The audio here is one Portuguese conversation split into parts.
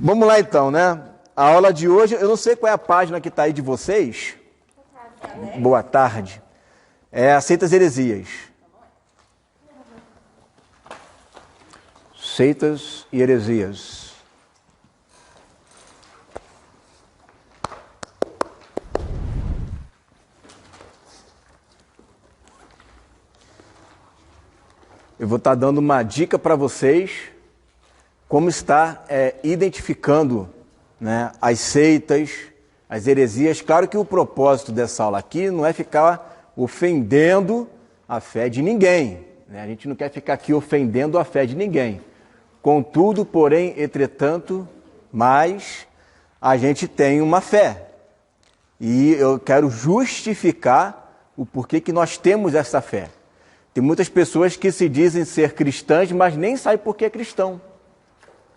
Vamos lá então, né? A aula de hoje, eu não sei qual é a página que está aí de vocês. Boa tarde. É Seitas e Heresias. Seitas e Heresias. Eu vou estar dando uma dica para vocês como estar identificando, né, as seitas, as heresias. Claro que o propósito dessa aula aqui não é ficar ofendendo a fé de ninguém, né? A gente não quer ficar aqui ofendendo a fé de ninguém. Contudo, porém, entretanto, mas a gente tem uma fé. E eu quero justificar o porquê que nós temos essa fé. Tem muitas pessoas que se dizem ser cristãs, mas nem sabem por que é cristão.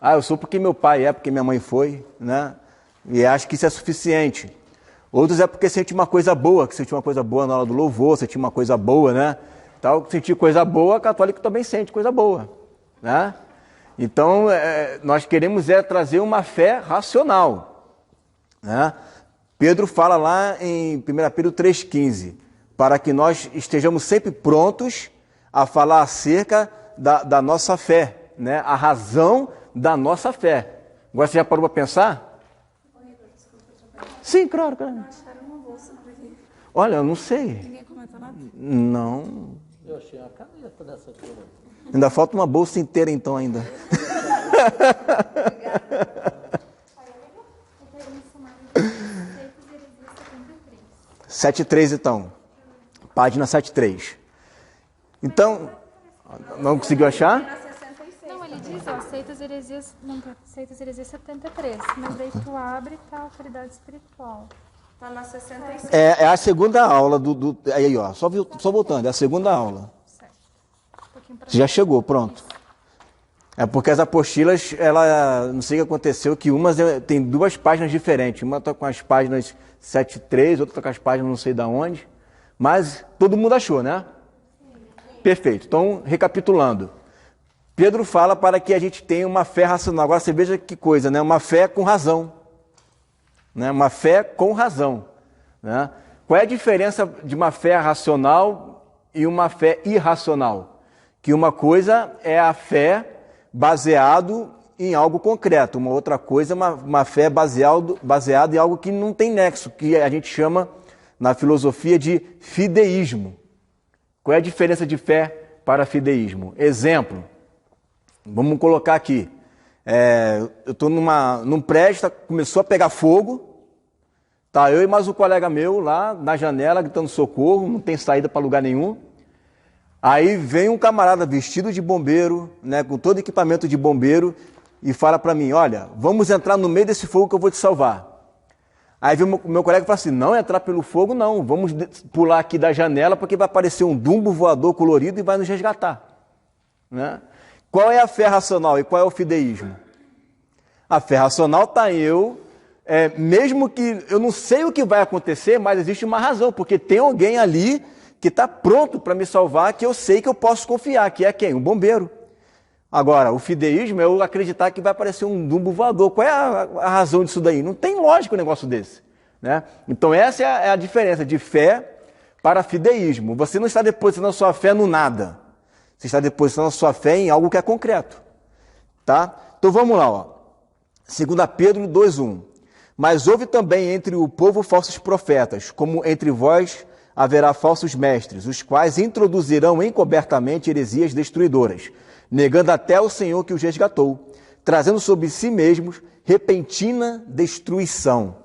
Ah, eu sou porque meu pai é, porque minha mãe foi, né? E acho que isso é suficiente. Outros é porque sente uma coisa boa, que sentiu uma coisa boa na hora do louvor, sentiu uma coisa boa, né? Tal, sentir coisa boa, católico também sente coisa boa, né? Então, nós queremos trazer uma fé racional, né? Pedro fala lá em 1 Pedro 3,15, para que nós estejamos sempre prontos a falar acerca da nossa fé, né? A razão da nossa fé. Agora você já parou para pensar? Sim, claro. Olha, eu não sei. Ninguém comentou nada? Não. Eu achei uma caneta dessa aqui. Ainda falta uma bolsa inteira então ainda. 7,3 então. Página 7,3. Então, não conseguiu achar? Não, ele diz, ó, Seitas e Heresias, não, Seitas e Heresias 73, mas daí tu abre e tá autoridade espiritual. Tá na 66. É a segunda aula aí, ó, só voltando, é a segunda aula. Você já chegou, pronto. É porque as apostilas, não sei o que aconteceu, que umas tem duas páginas diferentes. Uma está com as páginas 7,3, outra está com as páginas não sei de onde. Mas todo mundo achou, né? Perfeito. Então, recapitulando. Pedro fala para que a gente tenha uma fé racional. Agora você veja que coisa, né? Uma fé com razão. Né? Uma fé com razão. Né? Qual é a diferença de uma fé racional e uma fé irracional? Que uma coisa é a fé baseado em algo concreto. Uma outra coisa é uma fé baseada em algo que não tem nexo, que a gente chama na filosofia de fideísmo. Qual é a diferença de fé para fideísmo? Exemplo, vamos colocar aqui. Eu estou num prédio, começou a pegar fogo, tá eu e mais um colega meu lá na janela gritando socorro, não tem saída para lugar nenhum. Aí vem um camarada vestido de bombeiro, né, com todo equipamento de bombeiro, e fala para mim, olha, vamos entrar no meio desse fogo que eu vou te salvar. Aí vem o meu colega e fala assim, não entrar pelo fogo não, vamos pular aqui da janela porque vai aparecer um dumbo voador colorido e vai nos resgatar. Né? Qual é a fé racional e qual é o fideísmo? A fé racional está mesmo que eu não sei o que vai acontecer, mas existe uma razão, porque tem alguém ali que está pronto para me salvar, que eu sei que eu posso confiar, que é quem? Um bombeiro. Agora, o fideísmo é eu acreditar que vai aparecer um dumbo voador. Qual é a razão disso daí? Não tem lógica um negócio desse. Né? Então essa é a diferença de fé para fideísmo. Você não está depositando a sua fé no nada. Você está depositando a sua fé em algo que é concreto. Tá? Então vamos lá. Ó. 2 Pedro 2,1. Mas houve também entre o povo falsos profetas, como entre vós haverá falsos mestres, os quais introduzirão encobertamente heresias destruidoras, negando até o Senhor que os resgatou, trazendo sobre si mesmos repentina destruição.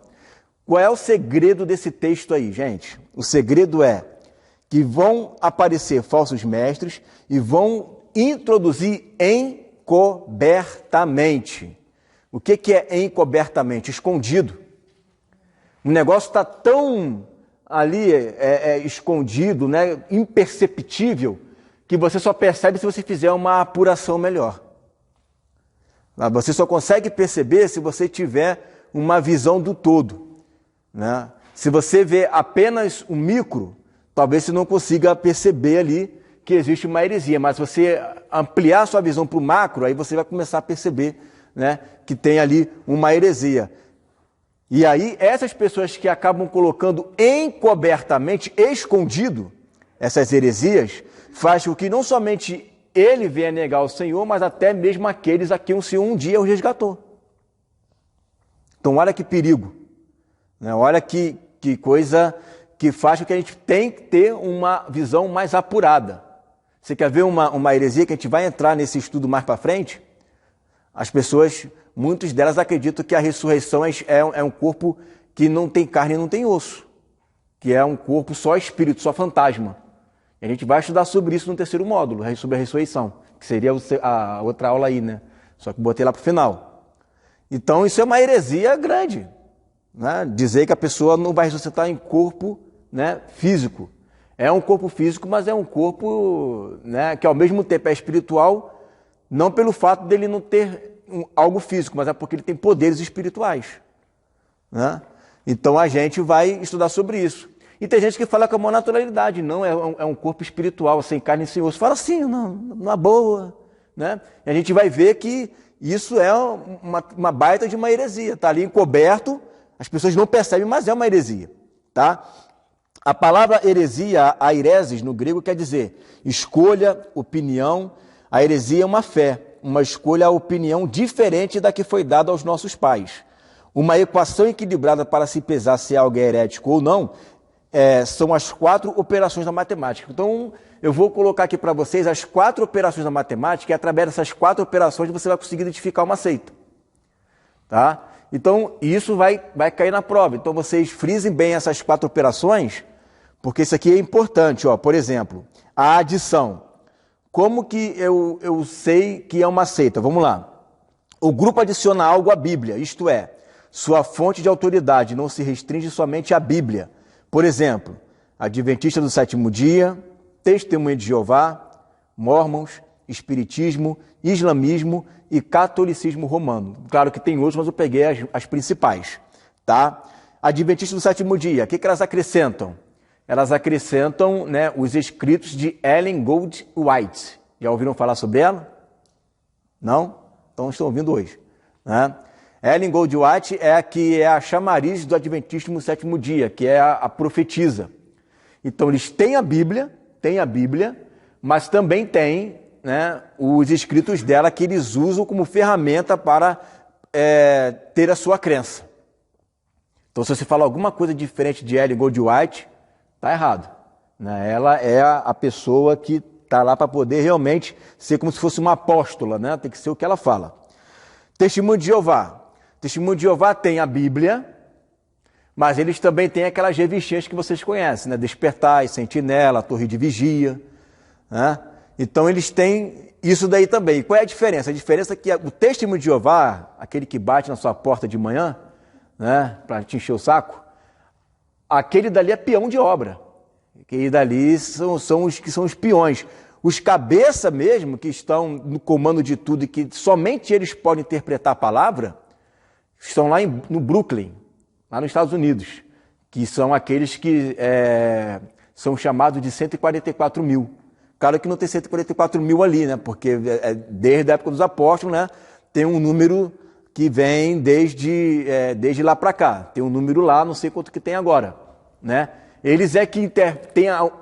Qual é o segredo desse texto aí, gente? O segredo é que vão aparecer falsos mestres e vão introduzir encobertamente. O que é encobertamente? Escondido. O negócio está tão ali escondido, né, imperceptível, que você só percebe se você fizer uma apuração melhor. Você só consegue perceber se você tiver uma visão do todo. Né? Se você vê apenas o micro, talvez você não consiga perceber ali que existe uma heresia, mas se você ampliar a sua visão para o macro, aí você vai começar a perceber né, que tem ali uma heresia. E aí, essas pessoas que acabam colocando encobertamente, escondido, essas heresias, faz com que não somente ele venha negar o Senhor, mas até mesmo aqueles a quem o Senhor um dia o resgatou. Então, olha que perigo, né? Olha que coisa que faz com que a gente tem que ter uma visão mais apurada. Você quer ver uma heresia que a gente vai entrar nesse estudo mais para frente? As pessoas, muitas delas acreditam que a ressurreição é um corpo que não tem carne e não tem osso, que é um corpo só espírito, só fantasma. E a gente vai estudar sobre isso no terceiro módulo, sobre a ressurreição, que seria a outra aula aí, né? Só que botei lá para o final. Então isso é uma heresia grande, né? Dizer que a pessoa não vai ressuscitar em corpo, né, físico. É um corpo físico, mas é um corpo, né, que ao mesmo tempo é espiritual, não pelo fato dele não ter algo físico, mas é porque ele tem poderes espirituais, né? Então a gente vai estudar sobre isso. E tem gente que fala com a maior naturalidade, não, é um corpo espiritual, sem carne e sem osso. Fala assim, não, numa boa, né? E a gente vai ver que isso é uma baita de uma heresia, está ali encoberto, as pessoas não percebem, mas é uma heresia, tá? A palavra heresia, aireses, no grego, quer dizer escolha, opinião. A heresia é uma fé, uma escolha, a opinião diferente da que foi dada aos nossos pais. Uma equação equilibrada para se pesar se algo é herético ou não, são as 4 operações da matemática. Então, eu vou colocar aqui para vocês as 4 operações da matemática, e através dessas 4 operações você vai conseguir identificar uma seita. Tá? Então, isso vai cair na prova. Então, vocês frisem bem essas 4 operações, porque isso aqui é importante. Ó. Por exemplo, a adição. Como que eu sei que é uma seita? Vamos lá. O grupo adiciona algo à Bíblia, isto é, sua fonte de autoridade não se restringe somente à Bíblia. Por exemplo, Adventista do Sétimo Dia, Testemunha de Jeová, Mórmons, Espiritismo, Islamismo e Catolicismo Romano. Claro que tem outros, mas eu peguei as principais. Tá? Adventista do Sétimo Dia, o que elas acrescentam? Elas acrescentam, né, os escritos de Ellen Gold White. Já ouviram falar sobre ela? Não? Então estão ouvindo hoje. Né? Ellen Gold White é a que é a chamariz do Adventismo no Sétimo Dia, que é a profetisa. Então eles têm a Bíblia, mas também têm, né, os escritos dela que eles usam como ferramenta para ter a sua crença. Então se você falar alguma coisa diferente de Ellen Gold White, está errado. Né? Ela é a pessoa que está lá para poder realmente ser como se fosse uma apóstola, né? Tem que ser o que ela fala. Testemunho de Jeová. Testemunho de Jeová tem a Bíblia, mas eles também têm aquelas revistinhas que vocês conhecem, né? Despertar, Sentinela, Torre de Vigia. Né? Então eles têm isso daí também. E qual é a diferença? A diferença é que o Testemunho de Jeová, aquele que bate na sua porta de manhã, né, para te encher o saco, aquele dali é peão de obra. Aquele dali são os que são os peões. Os cabeça mesmo, que estão no comando de tudo e que somente eles podem interpretar a palavra, estão lá no Brooklyn, lá nos Estados Unidos, que são aqueles que são chamados de 144 mil. Claro que não tem 144 mil ali, né? Porque desde a época dos apóstolos, né, tem um número que vem desde lá para cá. Tem um número lá, não sei quanto que tem agora, né? Eles é que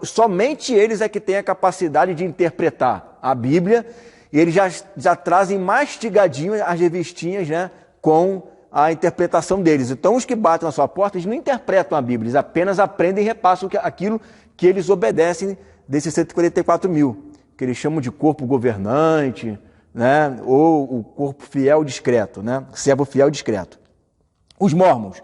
somente eles é que têm a capacidade de interpretar a Bíblia, e eles já trazem mastigadinho as revistinhas, né, com a interpretação deles. Então, os que batem na sua porta, eles não interpretam a Bíblia, eles apenas aprendem e repassam aquilo que eles obedecem desses 144 mil, que eles chamam de corpo governante, né, ou o corpo fiel discreto, né, servo fiel discreto. Os mormons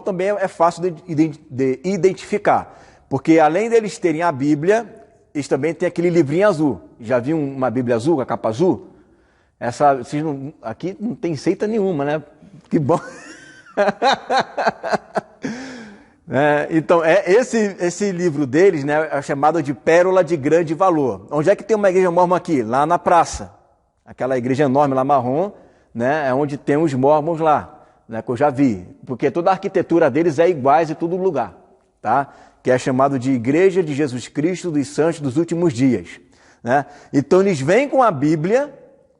também é fácil de identificar, porque além deles terem a Bíblia, eles também têm aquele livrinho azul. Já viu uma Bíblia azul, com a capa azul? Aqui não tem seita nenhuma, né? Que bom. Então, esse livro deles, né, é chamado de Pérola de Grande Valor. Onde é que tem uma igreja mormon aqui? Lá na praça. Aquela igreja enorme lá marrom, né, é onde tem os mormons lá. Né, que eu já vi, porque toda a arquitetura deles é iguais em todo lugar, tá? Que é chamado de Igreja de Jesus Cristo dos Santos dos Últimos Dias, né? Então eles vêm com a Bíblia,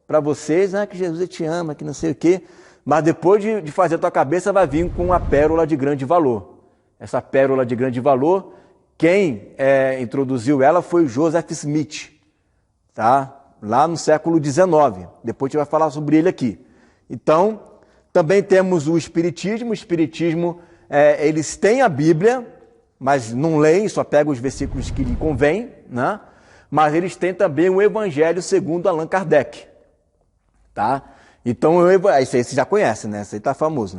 para vocês, que Jesus te ama, que não sei o quê, mas depois de fazer a tua cabeça vai vir com uma pérola de grande valor. Essa pérola de grande valor, quem introduziu ela foi o Joseph Smith, tá? Lá no século XIX. Depois a gente vai falar sobre ele aqui. Então, também temos o Espiritismo. O Espiritismo, eles têm a Bíblia, mas não leem, só pegam os versículos que lhe convém, né? Mas eles têm também o Evangelho segundo Allan Kardec, tá? Então, isso aí você já conhece, né? Isso aí tá famoso,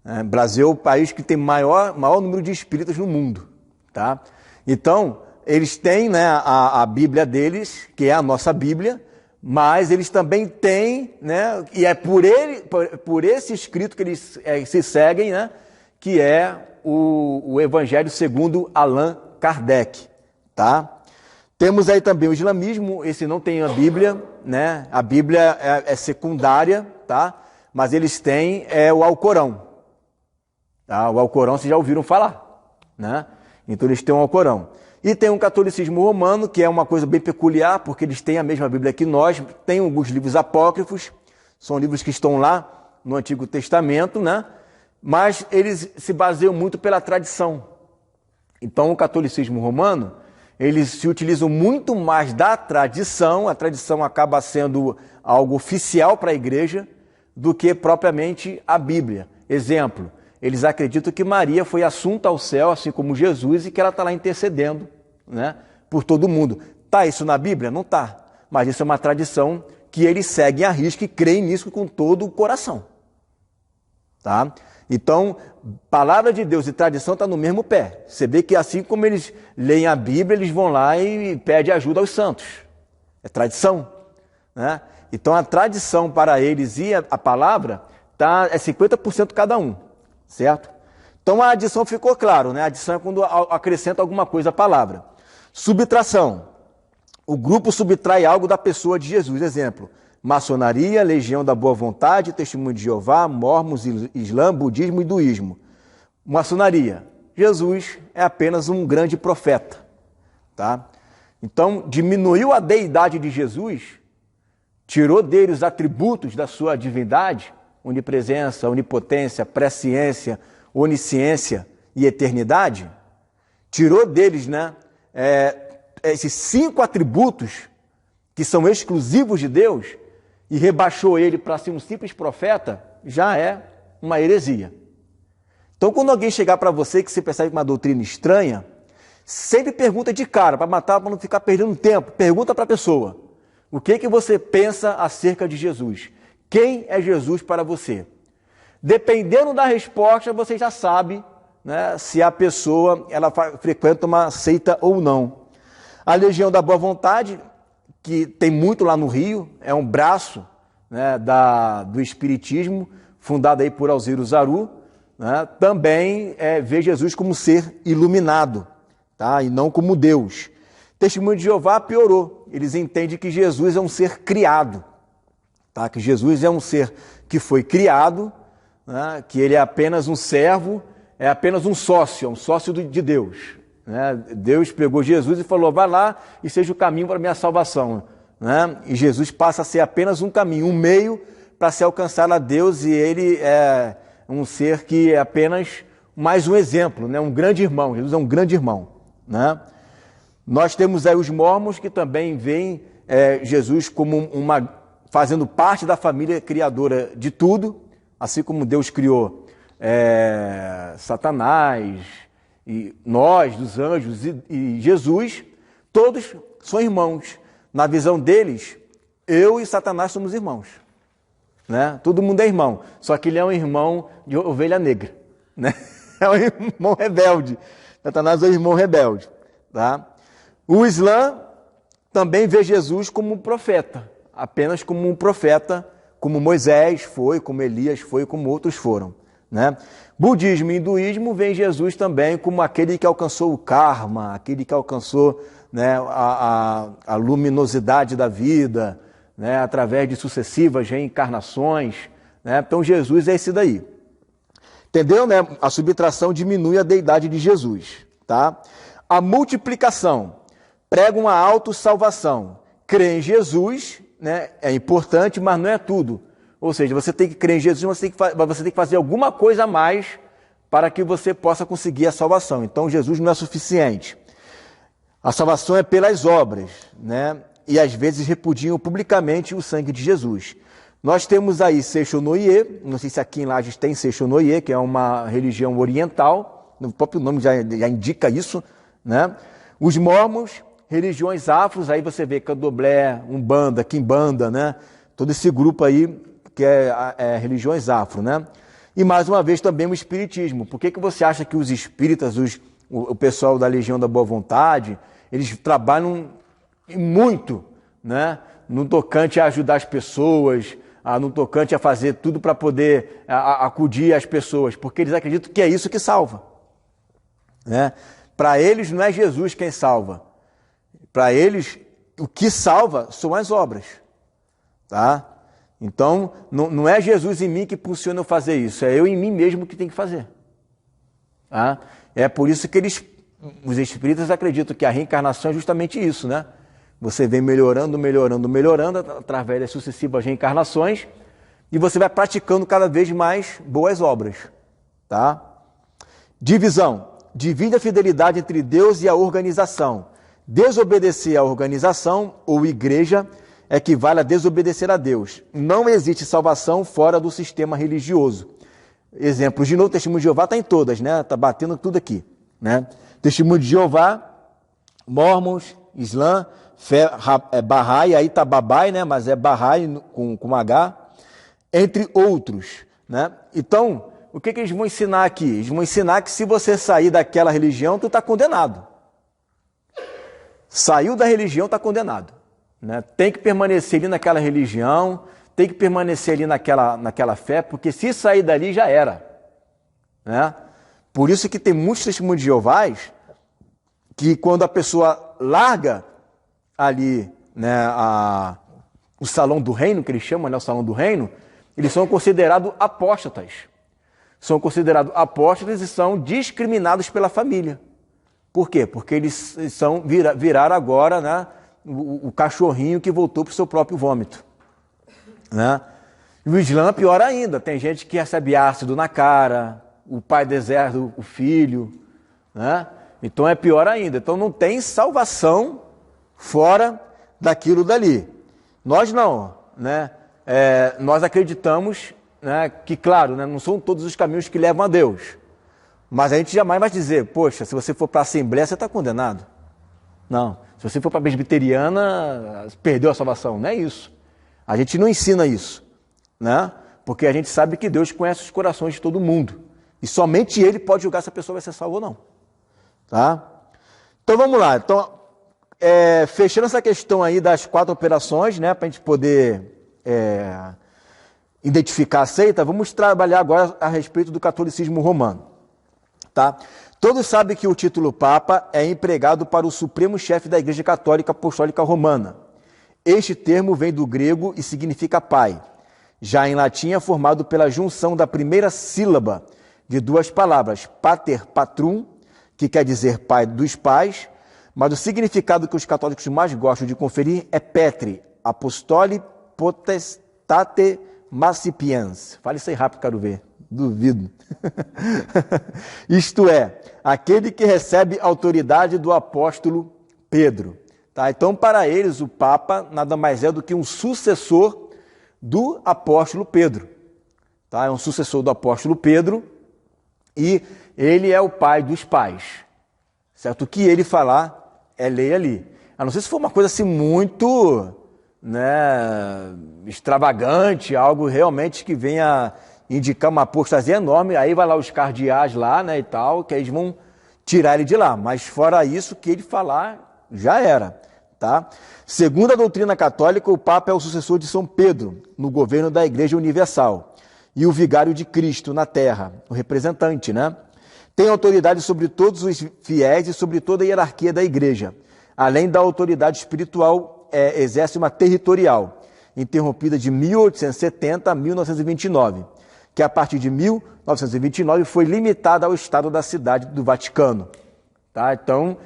né? Brasil é o país que tem maior número de espíritas no mundo, tá? Então, eles têm, né, a Bíblia deles, que é a nossa Bíblia, mas eles também têm, né, e é por esse escrito que eles se seguem, né, que é o Evangelho segundo Allan Kardec, tá? Temos aí também o islamismo, esse não tem a Bíblia, né? A Bíblia é secundária, tá? Mas eles têm o Alcorão, tá? O Alcorão vocês já ouviram falar, né? Então eles têm o Alcorão. E tem o catolicismo romano, que é uma coisa bem peculiar, porque eles têm a mesma Bíblia que nós, tem alguns livros apócrifos, são livros que estão lá no Antigo Testamento, né? Mas eles se baseiam muito pela tradição. Então o catolicismo romano, eles se utilizam muito mais da tradição, a tradição acaba sendo algo oficial para a igreja, do que propriamente a Bíblia. Exemplo, eles acreditam que Maria foi assunta ao céu, assim como Jesus, e que ela está lá intercedendo, né, por todo mundo. Está isso na Bíblia? Não está. Mas isso é uma tradição que eles seguem à risca e creem nisso com todo o coração. Tá? Então, palavra de Deus e tradição está no mesmo pé. Você vê que assim como eles leem a Bíblia, eles vão lá e pedem ajuda aos santos. É tradição, né? Então, a tradição para eles e a palavra é 50% cada um, certo? Então, a adição ficou claro, né? A adição é quando acrescenta alguma coisa à palavra. Subtração. O grupo subtrai algo da pessoa de Jesus. Exemplo, maçonaria, Legião da Boa Vontade, Testemunho de Jeová, Mormons, Islã, Budismo e Hinduísmo. Maçonaria. Jesus é apenas um grande profeta, tá? Então, diminuiu a deidade de Jesus, tirou dele os atributos da sua divindade, onipresença, onipotência, presciência, onisciência e eternidade, tirou deles, né, esses 5 atributos que são exclusivos de Deus e rebaixou ele para ser um simples profeta, já é uma heresia. Então, quando alguém chegar para você que você percebe uma doutrina estranha, sempre pergunta de cara, para matar, para não ficar perdendo tempo. Pergunta para a pessoa, o que você pensa acerca de Jesus? Quem é Jesus para você? Dependendo da resposta, você já sabe, né, se a pessoa ela frequenta uma seita ou não. A Legião da Boa Vontade, que tem muito lá no Rio, é um braço, né, do Espiritismo, fundado aí por Alziro Zaru, né, também vê Jesus como ser iluminado, tá, e não como Deus. Testemunho de Jeová piorou. Eles entendem que Jesus é um ser criado, tá, que Jesus é um ser que foi criado, né, que ele é apenas um servo, é apenas um sócio de Deus. Né? Deus pegou Jesus e falou, vai lá e seja o caminho para a minha salvação. Né? E Jesus passa a ser apenas um caminho, um meio para se alcançar a Deus, e ele é um ser que é apenas mais um exemplo, né? Um grande irmão. Jesus é um grande irmão. Né? Nós temos aí os mormons que também veem Jesus como fazendo parte da família criadora de tudo, assim como Deus criou Satanás, e nós, dos anjos e Jesus, todos são irmãos. Na visão deles, eu e Satanás somos irmãos. Né? Todo mundo é irmão, só que ele é um irmão de ovelha negra. Né? É um irmão rebelde. Satanás é um irmão rebelde. Tá? O Islã também vê Jesus como um profeta, apenas como um profeta, como Moisés foi, como Elias foi, como outros foram. Né? Budismo e hinduísmo veem Jesus também como aquele que alcançou o karma, aquele que alcançou, né, a luminosidade da vida, né, através de sucessivas reencarnações. Né? Então Jesus é esse daí. Entendeu? Né? A subtração diminui a deidade de Jesus. Tá? A multiplicação prega uma autossalvação. Crê em Jesus, né, é importante, mas não é tudo. Ou seja, você tem que crer em Jesus, mas você tem que fazer alguma coisa a mais para que você possa conseguir a salvação. Então, Jesus não é suficiente. A salvação é pelas obras, né? E às vezes repudiam publicamente o sangue de Jesus. Nós temos aí Sechonoye, não sei se aqui em Lages tem Sechonoye, que é uma religião oriental, o próprio nome já indica isso, né? Os mormons, religiões afros, aí você vê Candomblé, Umbanda, Quimbanda, né? Todo esse grupo aí que é religiões afro, né? E mais uma vez também o espiritismo. Por que você acha que os espíritas, o pessoal da Legião da Boa Vontade, eles trabalham muito, né, no tocante a ajudar as pessoas, no tocante a fazer tudo para poder acudir as pessoas, porque eles acreditam que é isso que salva, né? Para eles não é Jesus quem salva. Para eles, o que salva são as obras, tá? Então, não é Jesus em mim que impulsiona eu fazer isso, é eu em mim mesmo que tem que fazer, tá? É por isso que os espíritas acreditam que a reencarnação é justamente isso, né? Você vem melhorando através das sucessivas reencarnações e você vai praticando cada vez mais boas obras, tá? Divisão. Divide a fidelidade entre Deus e a organização. Desobedecer à organização ou igreja equivale a desobedecer a Deus. Não existe salvação fora do sistema religioso. Exemplos de novo, Testemunho de Jeová está em todas, né? Está batendo tudo aqui, né? Testemunho de Jeová, Mormons, Islã, fé, Bahá'í, aí está Babai, né? Mas é Bahá'í com H, entre outros, né? Então, o que eles vão ensinar aqui? Eles vão ensinar que se você sair daquela religião, tu está condenado. Saiu da religião, está condenado, né? Tem que permanecer ali naquela religião, tem que permanecer ali naquela fé, porque se sair dali já era, né? Por isso que tem muitos testemunhos de Jeová que quando a pessoa larga ali, né, o salão do reino, que eles chamam, né, o salão do reino, eles são considerados apóstatas. São considerados apóstatas e são discriminados pela família. Por quê? Porque eles viraram agora, né, o cachorrinho que voltou para o seu próprio vômito, né? E o Islã, pior ainda, tem gente que recebe ácido na cara, o pai deserta o filho, né? Então é pior ainda. Então não tem salvação fora daquilo dali. Nós não, né? Nós acreditamos, né, que, claro, né, não são todos os caminhos que levam a Deus. Mas a gente jamais vai dizer, poxa, se você for para a Assembleia, você está condenado. Não. Se você for para a Presbiteriana, perdeu a salvação. Não é isso. A gente não ensina isso, né? Porque a gente sabe que Deus conhece os corações de todo mundo. E somente Ele pode julgar se a pessoa vai ser salva ou não. Tá? Então vamos lá. Então, fechando essa questão aí das 4 operações, né, para a gente poder identificar a seita, vamos trabalhar agora a respeito do catolicismo romano. Tá? Todos sabem que o título Papa é empregado para o supremo chefe da Igreja Católica Apostólica Romana. Este termo vem do grego e significa pai. Já em latim é formado pela junção da primeira sílaba de 2 palavras, pater patrum, que quer dizer pai dos pais, mas o significado que os católicos mais gostam de conferir é Petri, apostoli potestate mancipiens. Fale isso aí rápido, quero ver. Duvido. Isto é, aquele que recebe autoridade do apóstolo Pedro. Tá? Então, para eles, o Papa nada mais é do que um sucessor do apóstolo Pedro. Tá? É um sucessor do apóstolo Pedro e ele é o pai dos pais. Certo? O que ele falar é lei ali. A não ser se for uma coisa assim muito, né, extravagante, algo realmente que venha indicar uma apostasia enorme, aí vai lá os cardeais lá, né, e tal, que eles vão tirar ele de lá. Mas fora isso, que ele falar, já era, tá? Segundo a doutrina católica, o Papa é o sucessor de São Pedro no governo da Igreja Universal e o vigário de Cristo na Terra, o representante, né? Tem autoridade sobre todos os fiéis e sobre toda a hierarquia da Igreja. Além da autoridade espiritual, exerce uma territorial, interrompida de 1870 a 1929, que a partir de 1929 foi limitada ao Estado da Cidade do Vaticano. Tá? Então,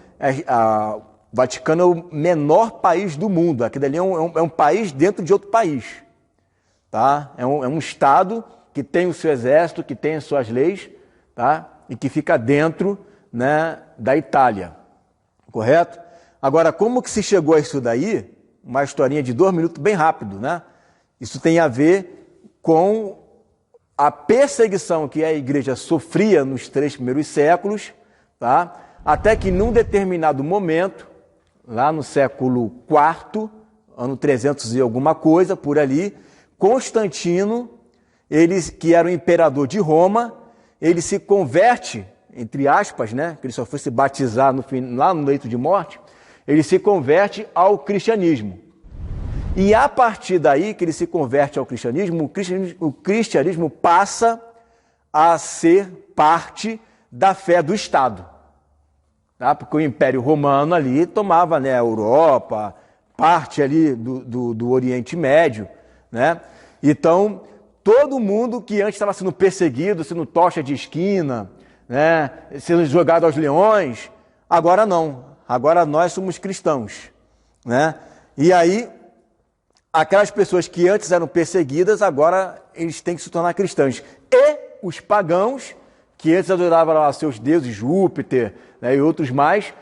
O Vaticano é o menor país do mundo. Aquilo ali é um país dentro de outro país. Tá? É um Estado que tem o seu exército, que tem as suas leis, tá? E que fica dentro, né, da Itália. Correto? Agora, como que se chegou a isso daí? Uma historinha de 2 minutos, bem rápido, né? Isso tem a ver com a perseguição que a igreja sofria nos 3 primeiros séculos, tá? Até que num determinado momento, lá no século IV, ano 300 e alguma coisa, por ali, Constantino, ele, que era o imperador de Roma, ele se converte, entre aspas, né? Que ele só foi se batizar lá no leito de morte, ele se converte ao cristianismo. E a partir daí que ele se converte ao cristianismo, o cristianismo passa a ser parte da fé do Estado. Tá? Porque o Império Romano ali tomava, né, a Europa, parte ali do Oriente Médio. Né? Então, todo mundo que antes estava sendo perseguido, sendo tocha de esquina, né, sendo jogado aos leões, agora não. Agora nós somos cristãos. Né? E aí, aquelas pessoas que antes eram perseguidas, agora eles têm que se tornar cristãos. E os pagãos, que antes adoravam lá seus deuses, Júpiter, né, e outros mais,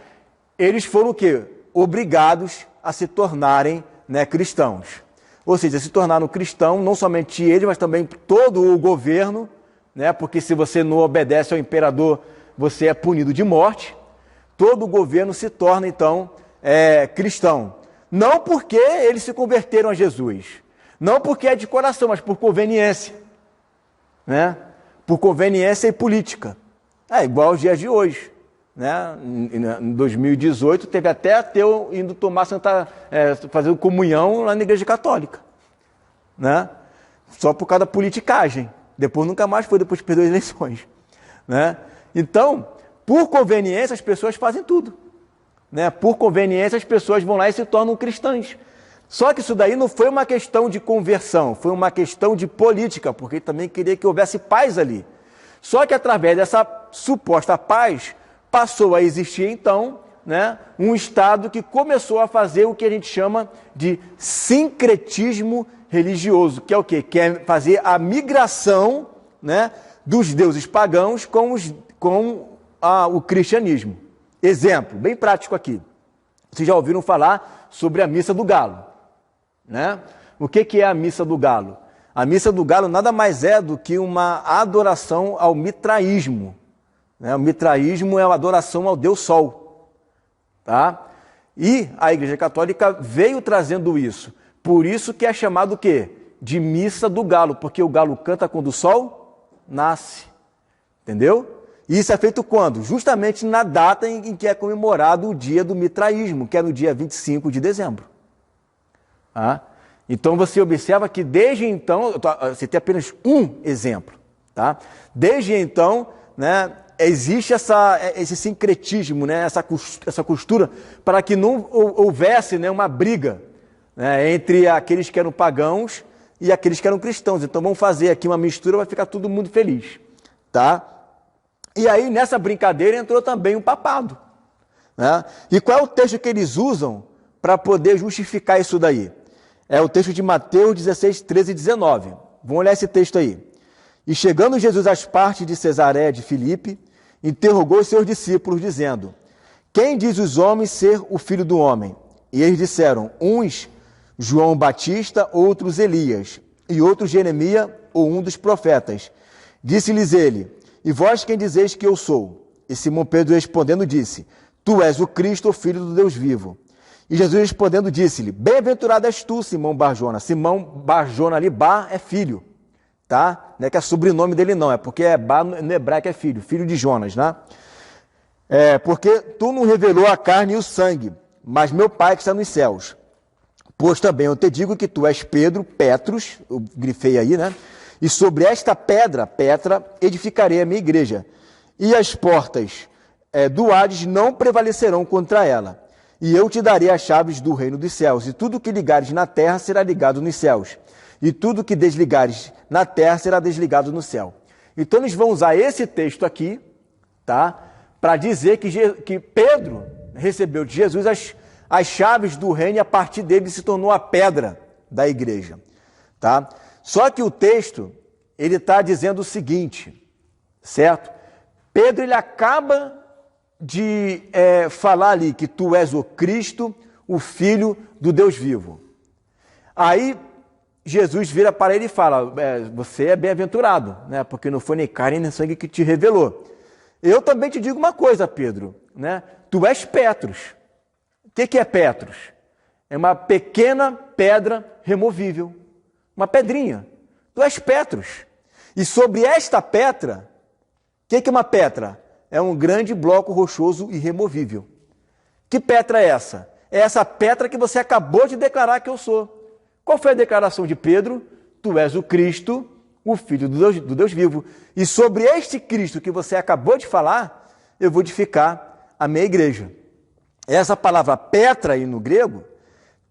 eles foram o quê? Obrigados a se tornarem, né, cristãos. Ou seja, se tornaram cristãos, não somente eles, mas também todo o governo, né, porque se você não obedece ao imperador, você é punido de morte. Todo o governo se torna, então, cristão. Não porque eles se converteram a Jesus, não porque é de coração, mas por conveniência, né? Por conveniência e política. É igual aos dias de hoje, né? Em 2018 teve até ateu indo tomar fazer comunhão lá na Igreja Católica, né? Só por causa da politicagem. Depois nunca mais foi, depois que perdeu as eleições, né? Então, por conveniência as pessoas fazem tudo. Né? Por conveniência, as pessoas vão lá e se tornam cristãs. Só que isso daí não foi uma questão de conversão, foi uma questão de política, porque ele também queria que houvesse paz ali. Só que através dessa suposta paz, passou a existir então, né, um Estado que começou a fazer o que a gente chama de sincretismo religioso, que é o quê? Que é fazer a migração, né, dos deuses pagãos com o cristianismo. Exemplo, bem prático aqui. Vocês já ouviram falar sobre a Missa do Galo, né? O que é a Missa do Galo? A Missa do Galo nada mais é do que uma adoração ao mitraísmo. Né? O mitraísmo é a adoração ao Deus Sol. Tá? E a Igreja Católica veio trazendo isso. Por isso que é chamado o quê? De Missa do Galo, porque o galo canta quando o sol nasce. Entendeu? E isso é feito quando? Justamente na data em que é comemorado o dia do mitraísmo, que é no dia 25 de dezembro. Tá? Então você observa que desde então, você tem apenas um exemplo. Tá? Desde então, né, existe esse sincretismo, né, essa costura, para que não houvesse, né, uma briga, né, entre aqueles que eram pagãos e aqueles que eram cristãos. Então vamos fazer aqui uma mistura, vai ficar todo mundo feliz. Tá? E aí, nessa brincadeira, entrou também um papado. Né? E qual é o texto que eles usam para poder justificar isso daí? É o texto de Mateus 16, 13 e 19. Vamos olhar esse texto aí. E chegando Jesus às partes de Cesareia de Filipe, interrogou os seus discípulos, dizendo: quem diz os homens ser o Filho do Homem? E eles disseram, uns João Batista, outros Elias, e outros Jeremias ou um dos profetas. Disse-lhes ele: e vós quem dizeis que eu sou? E Simão Pedro respondendo disse: tu és o Cristo, o Filho do Deus vivo. E Jesus respondendo disse-lhe: bem-aventurado és tu, Simão Barjona. Simão Barjona ali, Bar é filho, tá? Não é que é sobrenome dele não, é porque Bar no hebraico é filho, filho de Jonas, né? Porque tu não revelou a carne e o sangue, mas meu Pai que está nos céus. Pois também eu te digo que tu és Pedro, Petros, eu grifei aí, né? E sobre esta pedra, Petra, edificarei a minha igreja. E as portas do Hades não prevalecerão contra ela. E eu te darei as chaves do reino dos céus. E tudo que ligares na terra será ligado nos céus. E tudo que desligares na terra será desligado no céu. Então eles vão usar esse texto aqui, tá? Para dizer que Pedro, recebeu de Jesus as chaves do reino e a partir dele se tornou a pedra da igreja. Tá? Só que o texto, ele está dizendo o seguinte, certo? Pedro, ele acaba de falar ali que tu és o Cristo, o Filho do Deus vivo. Aí Jesus vira para ele e fala, você é bem-aventurado, né? Porque não foi nem carne nem sangue que te revelou. Eu também te digo uma coisa, Pedro, né? Tu és Petros. O que é Petros? É uma pequena pedra removível, uma pedrinha. Tu és Petros. E sobre esta pedra, o que é uma pedra? É um grande bloco rochoso e removível. Que pedra é essa? É essa pedra que você acabou de declarar que eu sou. Qual foi a declaração de Pedro? Tu és o Cristo, o Filho do Deus vivo. E sobre este Cristo que você acabou de falar, eu vou edificar a minha igreja. Essa palavra Petra aí no grego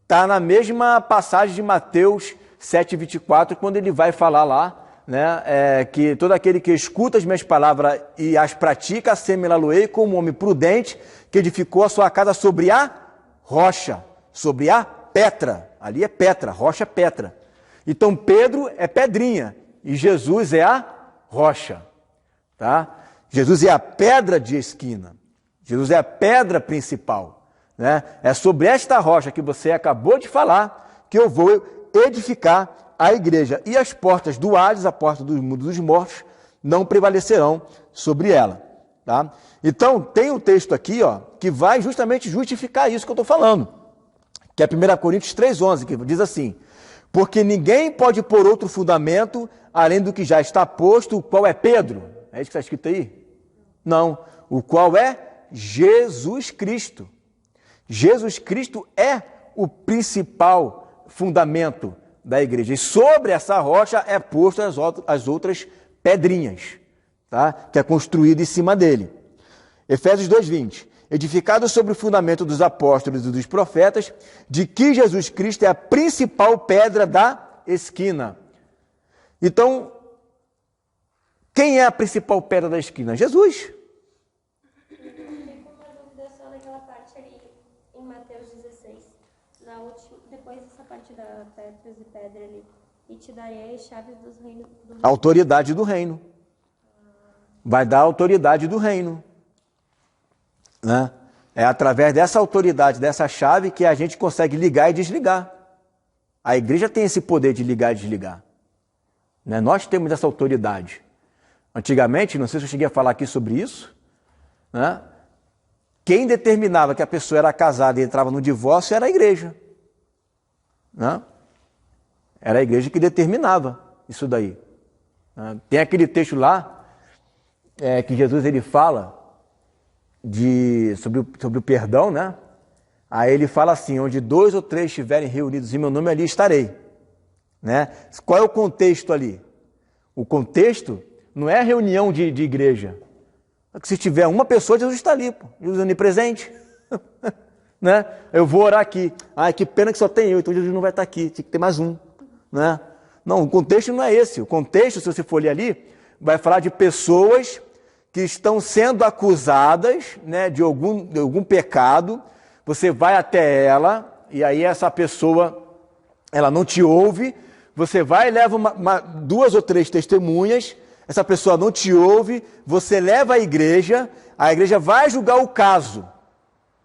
está na mesma passagem de Mateus 7,24, quando ele vai falar lá, né, que todo aquele que escuta as minhas palavras e as pratica, assemelhá-lo-ei como um homem prudente que edificou a sua casa sobre a rocha, sobre a Petra. Ali é Petra, rocha Petra. Então Pedro é pedrinha e Jesus é a rocha. Tá? Jesus é a pedra de esquina. Jesus é a pedra principal. Né? É sobre esta rocha que você acabou de falar que eu vou edificar a igreja. E as portas do Hades, a porta do mundo dos mortos, não prevalecerão sobre ela. Tá? Então, tem um texto aqui que vai justamente justificar isso que eu estou falando, que é 1 Coríntios 3,11, que diz assim, porque ninguém pode pôr outro fundamento além do que já está posto, o qual é Pedro. É isso que está escrito aí? Não, o qual é Jesus Cristo. Jesus Cristo é o principal fundamento da igreja. E sobre essa rocha é posto as outras pedrinhas, tá? Que é construído em cima dele. Efésios 2,20. Edificado sobre o fundamento dos apóstolos e dos profetas, de que Jesus Cristo é a principal pedra da esquina. Então, quem é a principal pedra da esquina? Jesus. Depois dessa parte da Petros e pedra ali, e te darei as chaves dos reinos. Autoridade do reino. Vai dar autoridade do reino. Né? É através dessa autoridade, dessa chave, que a gente consegue ligar e desligar. A igreja tem esse poder de ligar e desligar. Né? Nós temos essa autoridade. Antigamente, não sei se eu cheguei a falar aqui sobre isso, né? Quem determinava que a pessoa era casada e entrava no divórcio era a igreja. Né? Era a igreja que determinava isso daí. Né? Tem aquele texto lá que Jesus ele fala sobre o perdão, né? Aí ele fala assim, onde 2 ou 3 estiverem reunidos em meu nome, ali estarei. Né? Qual é o contexto ali? O contexto não é a reunião de igreja. Se tiver uma pessoa, Jesus está ali, pô. Jesus é onipresente. Né? Eu vou orar aqui. Ah, que pena que só tem eu, então Jesus não vai estar aqui, tinha que ter mais um. Né? Não, o contexto não é esse. O contexto, se você for ler ali, vai falar de pessoas que estão sendo acusadas, né, de algum pecado. Você vai até ela, e aí essa pessoa, ela não te ouve. Você vai e leva 2 ou 3 testemunhas, essa pessoa não te ouve, você leva a igreja vai julgar o caso.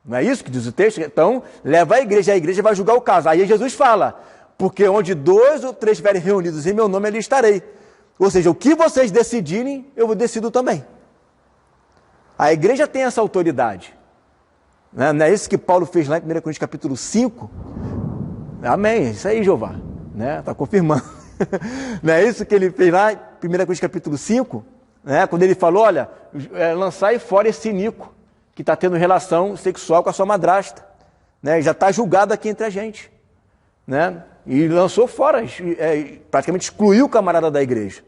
Não é isso que diz o texto? Então, leva a igreja vai julgar o caso. Aí Jesus fala, porque onde 2 ou 3 estiverem reunidos em meu nome, ali estarei. Ou seja, o que vocês decidirem, eu decido também. A igreja tem essa autoridade. Não é isso que Paulo fez lá em 1 Coríntios capítulo 5? Amém, isso aí, Jeová. Está confirmando. Não é isso que ele fez lá em 1 Coríntios capítulo 5? Né? Quando ele falou, olha, lançai fora esse Nico, que está tendo relação sexual com a sua madrasta. Né? Já está julgado aqui entre a gente. Né? E lançou fora, praticamente excluiu o camarada da igreja.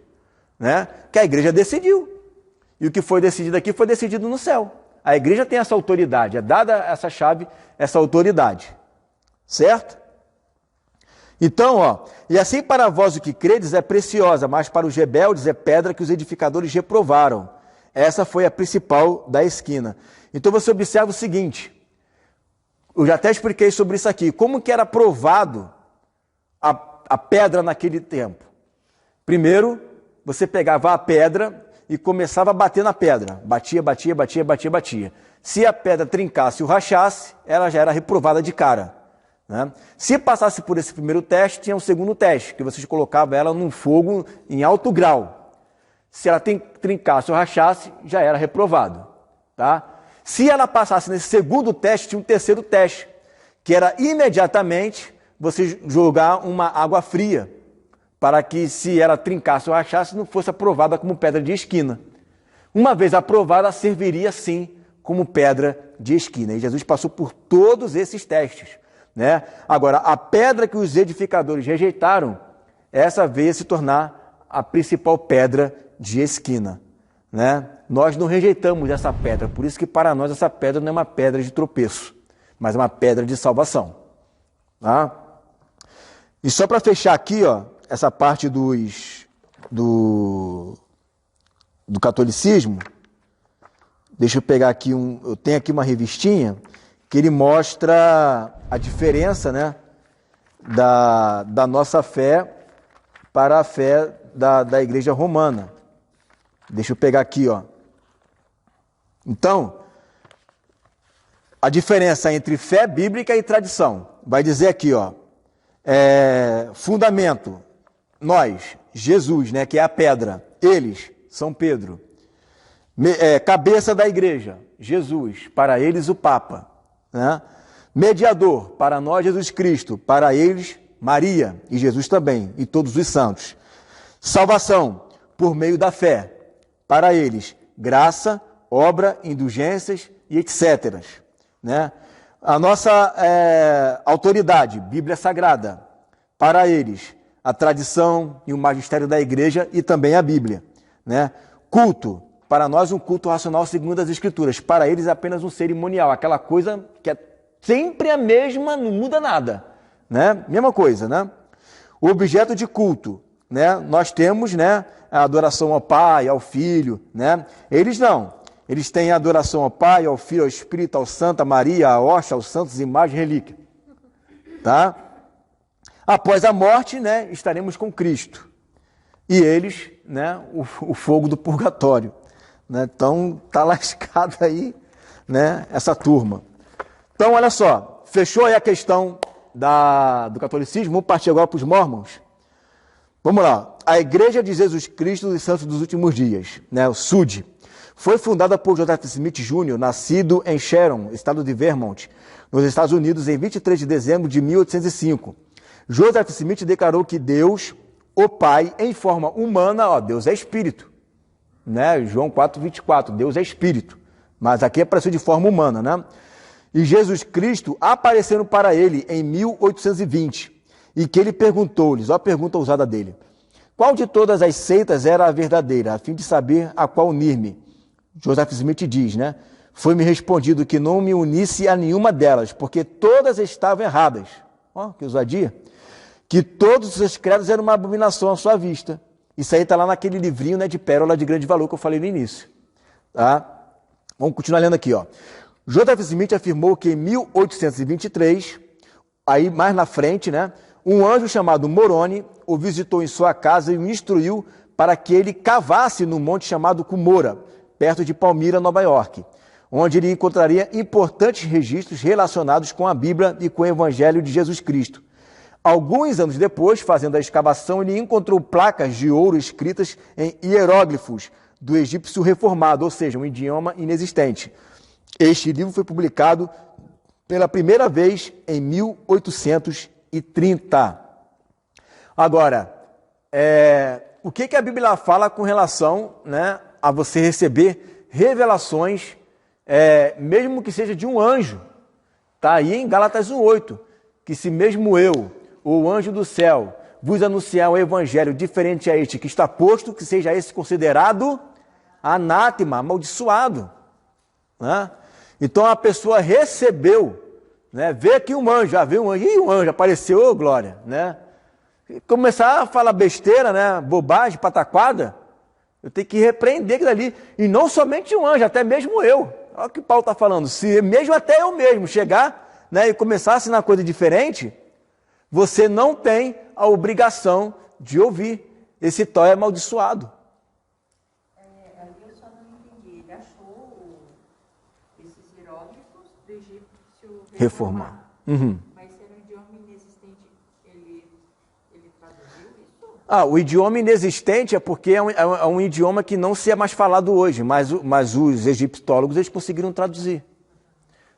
Né? Que a igreja decidiu. E o que foi decidido aqui foi decidido no céu. A igreja tem essa autoridade, é dada essa chave, essa autoridade. Certo? Então, e assim para vós o que credes é preciosa, mas para os rebeldes é pedra que os edificadores reprovaram. Essa foi a principal da esquina. Então você observa o seguinte, Eu já até expliquei sobre isso aqui. Como que era provado a pedra naquele tempo? Primeiro, você pegava a pedra e começava a bater na pedra. Batia, batia, batia, batia, batia. Se a pedra trincasse ou rachasse, ela já era reprovada de cara, né? Se passasse por esse primeiro teste, tinha um segundo teste, que você colocava ela num fogo em alto grau. Se ela trincasse ou rachasse, já era reprovado, tá? Se ela passasse nesse segundo teste, tinha um terceiro teste, que era imediatamente você jogar uma água fria, para que se ela trincasse ou rachasse, não fosse aprovada como pedra de esquina. Uma vez aprovada, serviria sim como pedra de esquina. E Jesus passou por todos esses testes, né? Agora, a pedra que os edificadores rejeitaram, essa veio se tornar a principal pedra de esquina, né? Nós não rejeitamos essa pedra, por isso que para nós essa pedra não é uma pedra de tropeço, mas é uma pedra de salvação, tá? E só para fechar aqui, ó, essa parte do catolicismo, deixa eu pegar aqui eu tenho aqui uma revistinha que ele mostra a diferença, né, da nossa fé para a fé da Igreja Romana. Deixa eu pegar aqui, ó. Então, a diferença entre fé bíblica e tradição. Vai dizer aqui, ó, fundamento, nós, Jesus, né, que é a pedra, eles, São Pedro. Cabeça da igreja, Jesus, para eles o Papa, né? Mediador, para nós Jesus Cristo, para eles Maria e Jesus também, e todos os santos. Salvação, por meio da fé, para eles graça, obra, indulgências e etc., né? A nossa autoridade, Bíblia Sagrada, para eles a tradição e o magistério da igreja e também a Bíblia, né? Culto, para nós um culto racional segundo as Escrituras, para eles é apenas um cerimonial, aquela coisa que é sempre a mesma, não muda nada, né? Mesma coisa, né? O objeto de culto, né? Nós temos, né, a adoração ao Pai, ao Filho, né? Eles não. Eles têm a adoração ao Pai, ao Filho, ao Espírito, ao Santo, a Maria, à hóstia, aos santos, imagem e relíquia, tá? Após a morte, né, estaremos com Cristo. E eles, né, o fogo do purgatório, né? Então, tá lascado aí, né, essa turma. Então, olha só, fechou aí a questão do catolicismo, vamos partir agora para os mormons. Vamos lá. A Igreja de Jesus Cristo dos Santos dos Últimos Dias, né, o SUD, foi fundada por Joseph Smith Jr., nascido em Sharon, estado de Vermont, nos Estados Unidos, em 23 de dezembro de 1805. Joseph Smith declarou que Deus, o Pai, em forma humana, ó, Deus é Espírito, né? João 4:24, Deus é Espírito, mas aqui apareceu de forma humana, né? E Jesus Cristo aparecendo para ele em 1820, e que ele perguntou-lhes, ó a pergunta ousada dele, qual de todas as seitas era a verdadeira, a fim de saber a qual unir-me? Joseph Smith diz, né? Foi-me respondido que não me unisse a nenhuma delas, porque todas estavam erradas. Ó, que ousadia. Que todos os seus credos eram uma abominação à sua vista. Isso aí está lá naquele livrinho, né, de pérola de grande valor que eu falei no início. Tá? Vamos continuar lendo aqui, ó. Joseph Smith afirmou que em 1823, aí mais na frente, né, um anjo chamado Moroni o visitou em sua casa e o instruiu para que ele cavasse no monte chamado Cumorah, perto de Palmyra, Nova York, onde ele encontraria importantes registros relacionados com a Bíblia e com o Evangelho de Jesus Cristo. Alguns anos depois, fazendo a escavação, ele encontrou placas de ouro escritas em hieróglifos do egípcio reformado, ou seja, um idioma inexistente. Este livro foi publicado pela primeira vez em 1830. Agora, o que a Bíblia fala com relação, né, a você receber revelações, mesmo que seja de um anjo? Está aí em Gálatas 1:8, que se mesmo eu, o anjo do céu, vos anunciar um evangelho diferente a este que está posto, que seja esse considerado anátema, amaldiçoado, né? Então a pessoa recebeu, né, vê aqui um anjo, já veio um anjo, e um anjo apareceu, ô glória, né? E começar a falar besteira, né, bobagem, pataquada, eu tenho que repreender aquilo ali, e não somente um anjo, até mesmo eu. Olha o que Paulo está falando, se mesmo até eu mesmo chegar, né, e começar a ensinar coisa diferente, você não tem a obrigação de ouvir. Esse tal é amaldiçoado. Ali eu só não entendi. Ele achou esses hieróglifos do egípcio Reformar. Uhum. Mas se era um idioma inexistente, ele traduziu isso? O idioma inexistente é porque é um idioma que não se é mais falado hoje, mas os egiptólogos eles conseguiram traduzir.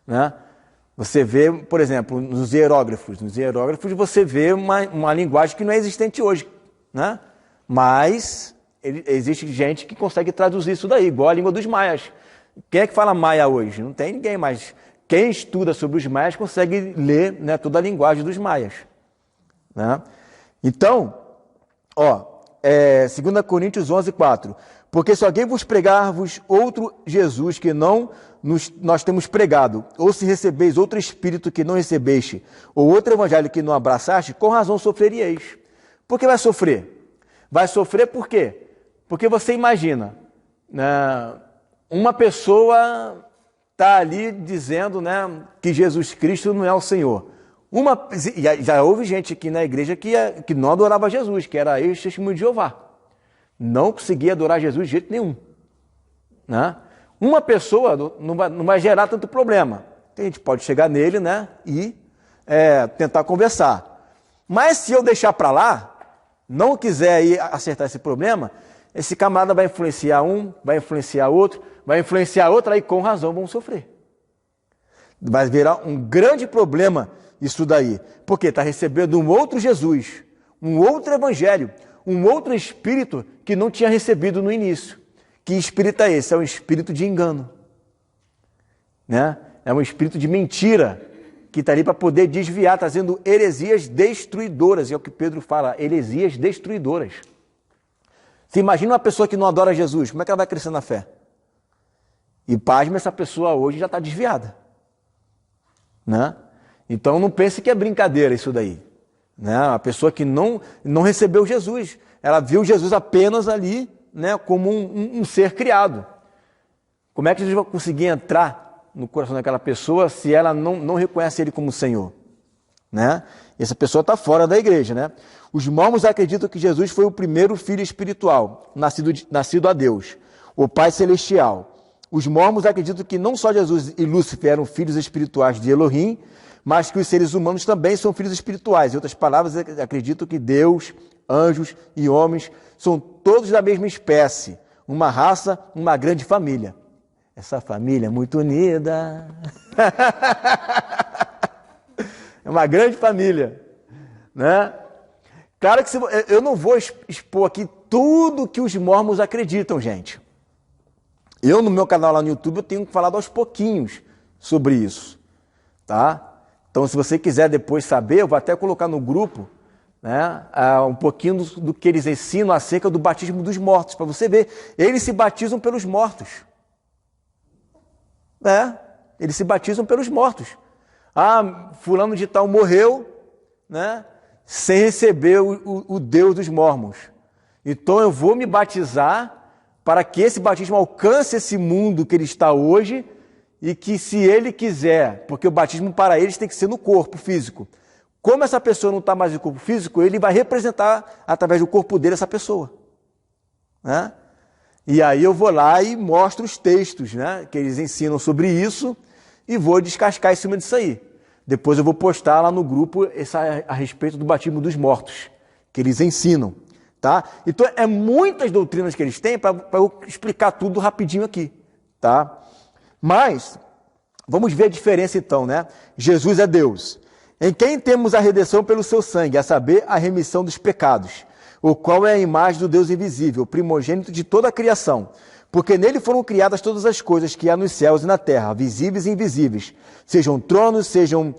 Né? Você vê, por exemplo, nos hieróglifos você vê uma linguagem que não é existente hoje, né? Mas existe gente que consegue traduzir isso daí, igual a língua dos maias. Quem é que fala maia hoje? Não tem ninguém, mas quem estuda sobre os maias consegue ler, né, toda a linguagem dos maias. Né? Então, 2 Coríntios 11:4. Porque se alguém vos pregar-vos outro Jesus que não nós temos pregado, ou se recebeis outro Espírito que não recebeste, ou outro Evangelho que não abraçaste, com razão sofreríeis. Por que vai sofrer? Vai sofrer por quê? Porque você imagina, né, uma pessoa está ali dizendo, né, que Jesus Cristo não é o Senhor. Já houve gente aqui na igreja que não adorava Jesus, que era ex-testemunho de Jeová. Não conseguia adorar Jesus de jeito nenhum. Né? Uma pessoa não vai gerar tanto problema. A gente pode chegar nele, né, e tentar conversar. Mas se eu deixar para lá, não quiser ir acertar esse problema, esse camarada vai influenciar um, vai influenciar outro, aí com razão vão sofrer. Vai virar um grande problema isso daí. Porque está recebendo um outro Jesus, um outro evangelho, um outro espírito que não tinha recebido no início. Que espírito é esse? É um espírito de engano. Né? É um espírito de mentira que está ali para poder desviar, trazendo heresias destruidoras. É o que Pedro fala, heresias destruidoras. Você imagina uma pessoa que não adora Jesus, como é que ela vai crescer na fé? E pasma, essa pessoa hoje já está desviada. Né? Então não pense que é brincadeira isso daí. Né? A pessoa que não recebeu Jesus, ela viu Jesus apenas ali, né, como um ser criado. Como é que Jesus vai conseguir entrar no coração daquela pessoa se ela não reconhece Ele como Senhor? Né? Essa pessoa está fora da igreja. Né? Os mormons acreditam que Jesus foi o primeiro filho espiritual, nascido a Deus, o Pai Celestial. Os mormons acreditam que não só Jesus e Lúcifer eram filhos espirituais de Elohim, mas que os seres humanos também são filhos espirituais. Em outras palavras, acreditam que Deus, anjos e homens são todos da mesma espécie, uma raça, uma grande família. Essa família é muito unida. É uma grande família. Né? Claro que eu não vou expor aqui tudo que os mormons acreditam, gente. Eu, no meu canal lá no YouTube, eu tenho falado aos pouquinhos sobre isso. Tá? Então, se você quiser depois saber, eu vou até colocar no grupo, né, um pouquinho do que eles ensinam acerca do batismo dos mortos, para você ver. Eles se batizam pelos mortos. Eles se batizam pelos mortos. Fulano de tal morreu, né, sem receber o Deus dos mormons. Então eu vou me batizar para que esse batismo alcance esse mundo que ele está hoje e que, se ele quiser, porque o batismo para eles tem que ser no corpo físico. Como essa pessoa não está mais no corpo físico, ele vai representar através do corpo dele essa pessoa. Né? E aí eu vou lá e mostro os textos, né, que eles ensinam sobre isso e vou descascar em cima disso aí. Depois eu vou postar lá no grupo a respeito do batismo dos mortos, que eles ensinam. Tá? Então, muitas doutrinas que eles têm para eu explicar tudo rapidinho aqui. Tá? Mas, vamos ver a diferença então. Né? Jesus é Deus, em quem temos a redenção pelo seu sangue, a saber, a remissão dos pecados, o qual é a imagem do Deus invisível, primogênito de toda a criação. Porque nele foram criadas todas as coisas que há nos céus e na terra, visíveis e invisíveis, sejam tronos, sejam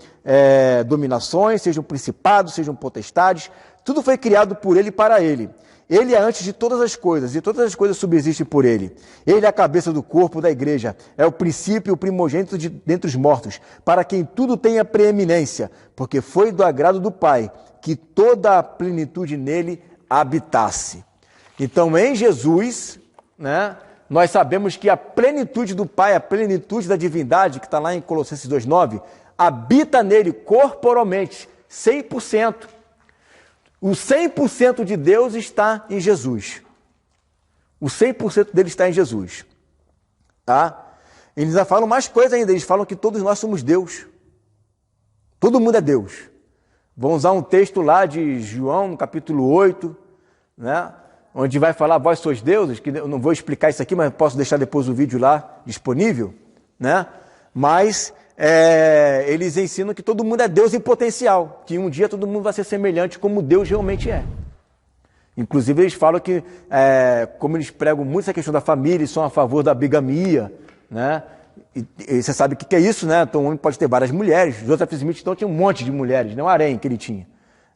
dominações, sejam principados, sejam potestades, tudo foi criado por ele e para ele. Ele é antes de todas as coisas, e todas as coisas subsistem por ele. Ele é a cabeça do corpo da igreja, é o princípio e o primogênito dentre os mortos, para quem tudo tenha preeminência, porque foi do agrado do Pai que toda a plenitude nele habitasse. Então, em Jesus, né, nós sabemos que a plenitude do Pai, a plenitude da divindade, que está lá em Colossenses 2,9, habita nele corporalmente, 100%. O 100% de Deus está em Jesus. O 100% dele está em Jesus. Tá? Eles ainda falam mais coisa ainda, eles falam que todos nós somos Deus. Todo mundo é Deus. Vão usar um texto lá de João, no capítulo 8, né? Onde vai falar, vós sois deuses, que eu não vou explicar isso aqui, mas posso deixar depois o vídeo lá disponível, né? Mas eles ensinam que todo mundo é Deus em potencial, que um dia todo mundo vai ser semelhante como Deus realmente é. Inclusive eles falam que, como eles pregam muito essa questão da família, eles são a favor da bigamia, né? E você sabe o que é isso, né? Então um homem pode ter várias mulheres. Joseph Smith então tinha um monte de mulheres, não um harém que ele tinha,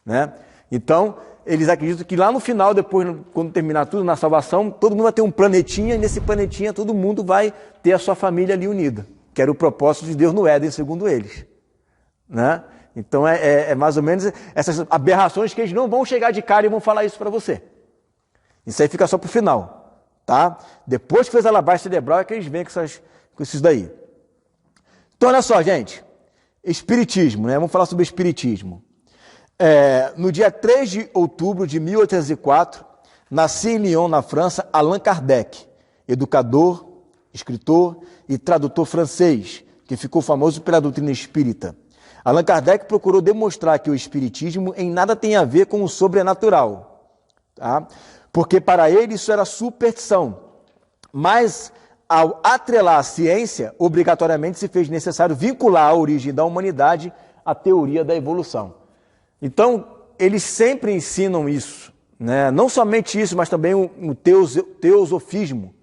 né? Então eles acreditam que lá no final, depois, quando terminar tudo, na salvação, todo mundo vai ter um planetinha, e nesse planetinha todo mundo vai ter a sua família ali unida, que era o propósito de Deus no Éden, segundo eles, né? Então é mais ou menos essas aberrações que eles não vão chegar de cara e vão falar isso para você. Isso aí fica só para o final, tá? Depois que fez a lavagem cerebral é que eles vêm com esses daí. Então olha só, gente, espiritismo, né? Vamos falar sobre espiritismo. No dia 3 de outubro de 1804, nascia em Lyon, na França, Allan Kardec, educador, escritor e tradutor francês, que ficou famoso pela doutrina espírita. Allan Kardec procurou demonstrar que o espiritismo em nada tem a ver com o sobrenatural, tá? Porque para ele isso era superstição. Mas, ao atrelar a ciência, obrigatoriamente se fez necessário vincular a origem da humanidade à teoria da evolução. Então, eles sempre ensinam isso, né? Não somente isso, mas também o teosofismo.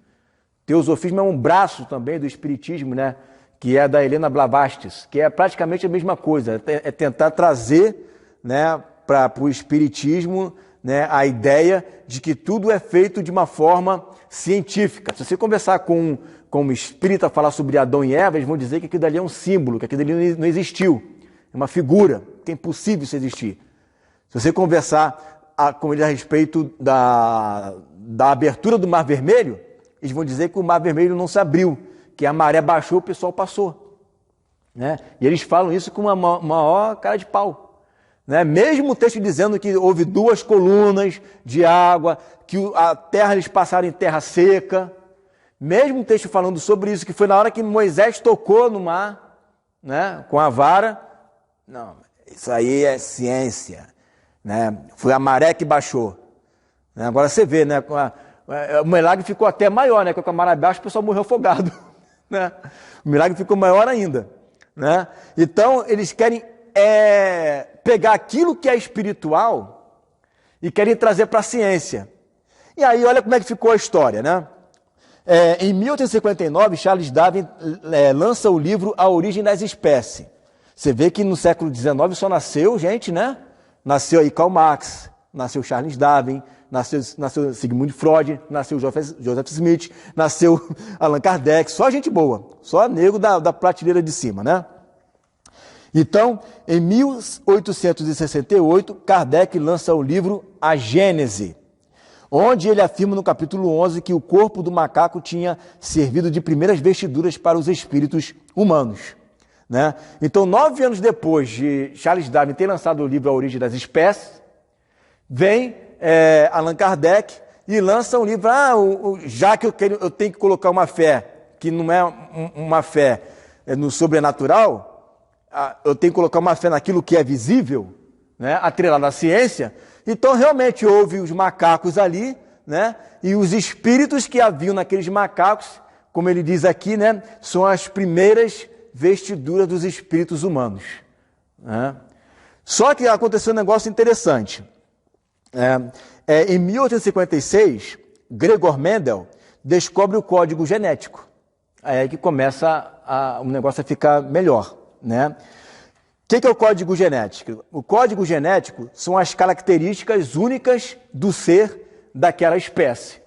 Teosofismo é um braço também do espiritismo, né? Que é da Helena Blavatsky, que é praticamente a mesma coisa, é tentar trazer, né, para o espiritismo, né, a ideia de que tudo é feito de uma forma científica. Se você conversar com um espírita, falar sobre Adão e Eva, eles vão dizer que aquilo dali é um símbolo, que aquilo dali não existiu. É uma figura, que é impossível isso existir. Se você conversar com eles a respeito da abertura do Mar Vermelho, eles vão dizer que o Mar Vermelho não se abriu, que a maré baixou, o pessoal passou, né? E eles falam isso com uma maior cara de pau, né? Mesmo o texto dizendo que houve 2 colunas de água, que a terra eles passaram em terra seca, mesmo o texto falando sobre isso, que foi na hora que Moisés tocou no mar, né, com a vara. Não, isso aí é ciência, né? Foi a maré que baixou, né? Agora você vê, né? O milagre ficou até maior, né? Com a maré baixa o pessoal morreu afogado, né? O milagre ficou maior ainda, né? Então eles querem pegar aquilo que é espiritual e querem trazer para a ciência. E aí olha como é que ficou a história, né? Em 1859 Charles Darwin lança o livro A Origem das Espécies. Você vê que no século XIX só nasceu gente, né? Nasceu aí Karl Marx, nasceu Charles Darwin, nasceu Sigmund Freud, nasceu Joseph Smith, nasceu Allan Kardec, só gente boa, só nego da prateleira de cima, né? Então, em 1868, Kardec lança o livro A Gênese, onde ele afirma no capítulo 11 que o corpo do macaco tinha servido de primeiras vestiduras para os espíritos humanos, né? Então, 9 anos depois de Charles Darwin ter lançado o livro A Origem das Espécies, vem Allan Kardec e lança um livro, já que eu tenho que colocar uma fé que não é uma fé no sobrenatural, eu tenho que colocar uma fé naquilo que é visível, né, atrelado à ciência. Então realmente houve os macacos ali, né, e os espíritos que haviam naqueles macacos, como ele diz aqui, né, são as primeiras vestiduras dos espíritos humanos, né? Só que aconteceu um negócio interessante. Em 1856, Gregor Mendel descobre o código genético. Aí é que começa o negócio a ficar melhor, né? O que é o código genético? O código genético são as características únicas do ser daquela espécie,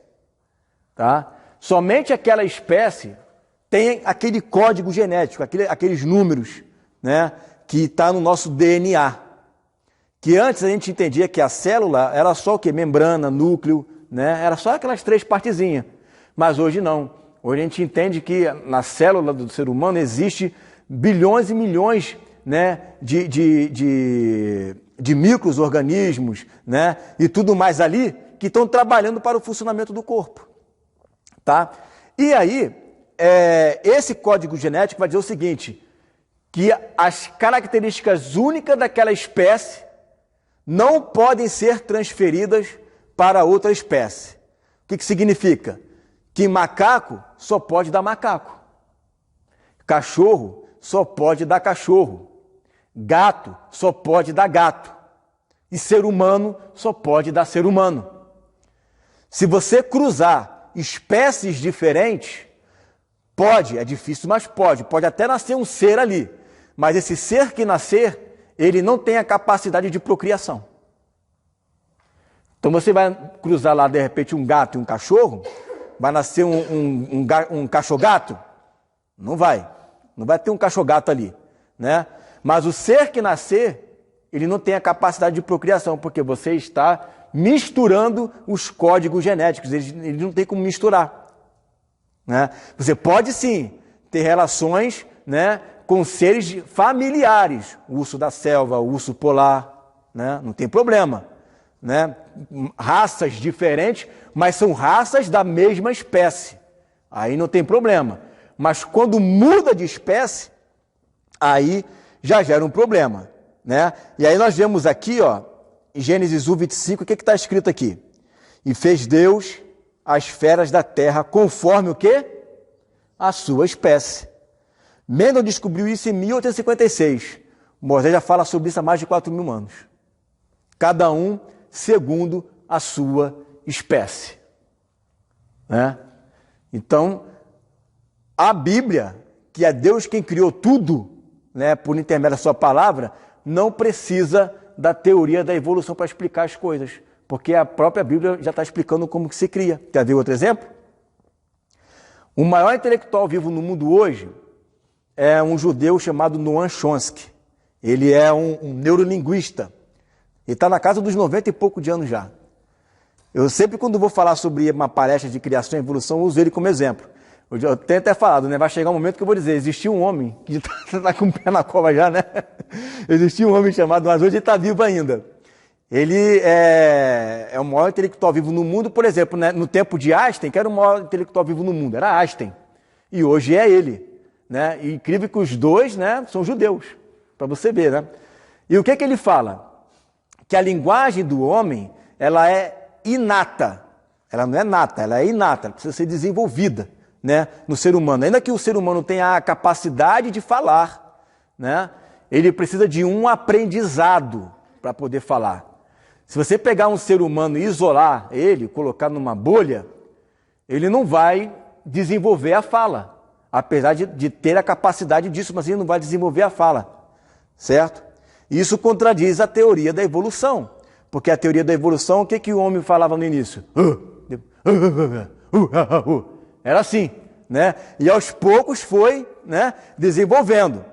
tá? Somente aquela espécie tem aquele código genético, aqueles números, né, que está no nosso DNA. Que antes a gente entendia que a célula era só o quê? Membrana, núcleo, né? Era só aquelas 3 partezinhas. Mas hoje não. Hoje a gente entende que na célula do ser humano existe bilhões e milhões, né, de micro-organismos, né, e tudo mais ali, que estão trabalhando para o funcionamento do corpo. Tá? E aí, esse código genético vai dizer o seguinte, que as características únicas daquela espécie não podem ser transferidas para outra espécie. O que significa? Que macaco só pode dar macaco. Cachorro só pode dar cachorro. Gato só pode dar gato. E ser humano só pode dar ser humano. Se você cruzar espécies diferentes, pode, é difícil, mas pode até nascer um ser ali. Mas esse ser que nascer, ele não tem a capacidade de procriação. Então você vai cruzar lá, de repente, um gato e um cachorro, vai nascer um cachorro-gato? Não vai. Não vai ter um cachorro-gato ali, né? Mas o ser que nascer, ele não tem a capacidade de procriação, porque você está misturando os códigos genéticos, ele não tem como misturar, né? Você pode sim ter relações, né, com seres familiares, o urso da selva, o urso polar, né? Não tem problema, né? Raças diferentes, mas são raças da mesma espécie, aí não tem problema. Mas quando muda de espécie, aí já gera um problema, né? E aí nós vemos aqui, ó, em Gênesis 1:25, o que está escrito aqui? E fez Deus as feras da terra conforme o quê? A sua espécie. Mendel descobriu isso em 1856. Moisés já fala sobre isso há mais de 4.000 anos. Cada um segundo a sua espécie, né? Então, a Bíblia, que é Deus quem criou tudo, né, por intermédio da sua palavra, não precisa da teoria da evolução para explicar as coisas, porque a própria Bíblia já está explicando como que se cria. Quer ver outro exemplo? O maior intelectual vivo no mundo hoje é um judeu chamado Noam Chomsky. Ele é um neurolinguista. Ele está na casa dos 90 e pouco de anos já. Eu sempre, quando vou falar sobre uma palestra de criação e evolução, uso ele como exemplo. Eu tenho até falado, né? Vai chegar um momento que eu vou dizer, existia um homem, que está com o pé na cova já, né? Existia um homem chamado, mas hoje ele está vivo ainda. Ele é o maior intelectual vivo no mundo, por exemplo, né? No tempo de Einstein, que era o maior intelectual vivo no mundo, era Einstein. E hoje é ele, né? E incrível que os dois, né, são judeus, para você ver, né? E o que ele fala? Que a linguagem do homem, ela é inata. Ela não é nata, ela é inata, ela precisa ser desenvolvida, né, no ser humano. Ainda que o ser humano tenha a capacidade de falar, né, ele precisa de um aprendizado para poder falar. Se você pegar um ser humano e isolar ele, colocar numa bolha, ele não vai desenvolver a fala, apesar de ter a capacidade disso, mas ele não vai desenvolver a fala, certo? Isso contradiz a teoria da evolução, porque a teoria da evolução, o que o homem falava no início? Era assim, né? E aos poucos foi, né, desenvolvendo.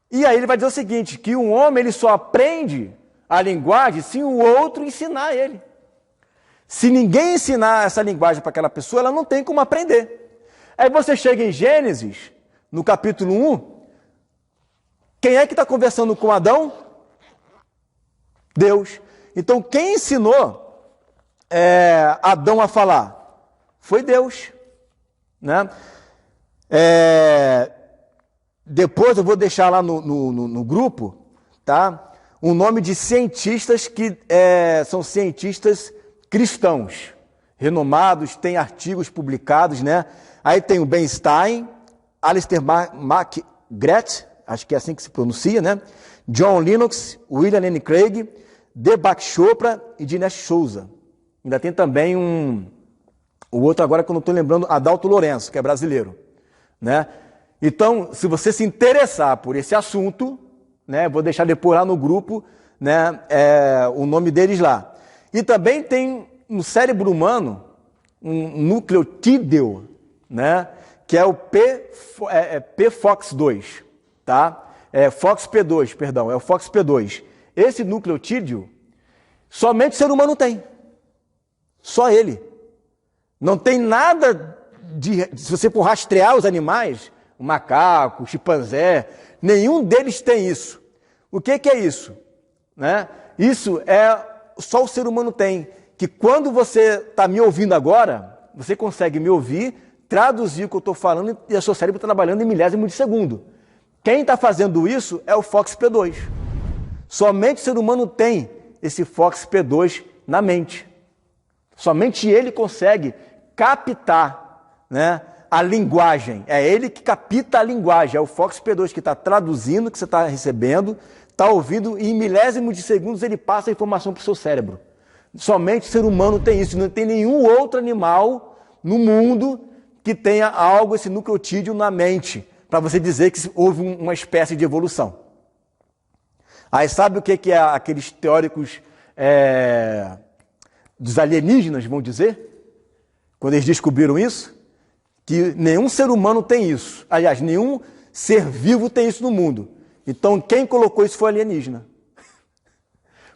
E aí ele vai dizer o seguinte, que um homem ele só aprende a linguagem se o outro ensinar ele. Se ninguém ensinar essa linguagem para aquela pessoa, ela não tem como aprender. Aí você chega em Gênesis, no capítulo 1, quem é que está conversando com Adão? Deus. Então quem ensinou Adão a falar? Foi Deus, né? Depois eu vou deixar lá no grupo, tá? Um nome de cientistas que são cientistas cristãos, renomados, tem artigos publicados, né? Aí tem o Ben Stein, Alistair McGrath, acho que é assim que se pronuncia, né? John Lennox, William Lane Craig, Deepak Chopra e Dinesh Souza. Ainda tem também o outro agora que eu não estou lembrando, Adalto Lourenço, que é brasileiro, né? Então, se você se interessar por esse assunto, né, vou deixar depois lá no grupo, né, o nome deles lá. E também tem no cérebro humano um nucleotídeo, né, que é o PFOX2, tá? FOXP2, perdão, é o FOXP2. Esse nucleotídeo, somente o ser humano tem. Só ele. Não tem nada se você for rastrear os animais, o macaco, o chimpanzé, nenhum deles tem isso. O que é isso? Né? Isso é só o ser humano tem, que quando você está me ouvindo agora, você consegue me ouvir, traduzir o que eu estou falando e o seu cérebro está trabalhando em milésimo de segundo. Quem está fazendo isso é o FOXP2. Somente o ser humano tem esse FOXP2 na mente. Somente ele consegue captar, né, a linguagem. É ele que capta a linguagem. É o FOXP2 que está traduzindo o que você está recebendo, está ouvindo e em milésimo de segundos ele passa a informação para o seu cérebro. Somente o ser humano tem isso. Não tem nenhum outro animal no mundo que tenha algo, esse nucleotídeo na mente, para você dizer que houve uma espécie de evolução. Aí sabe o que é aqueles teóricos dos alienígenas vão dizer? Quando eles descobriram isso? Que nenhum ser humano tem isso. Aliás, nenhum ser vivo tem isso no mundo. Então, quem colocou isso foi alienígena.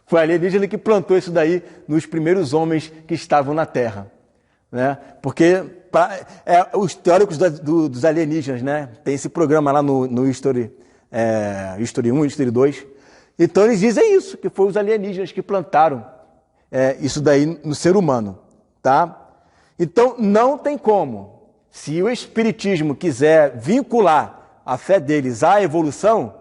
Foi alienígena que plantou isso daí nos primeiros homens que estavam na Terra. Né? Porque os teóricos dos alienígenas, né? Tem esse programa lá no History 1 e History 2. Então, eles dizem isso, que foi os alienígenas que plantaram isso daí no ser humano. Tá? Então, não tem como. Se o Espiritismo quiser vincular a fé deles à evolução,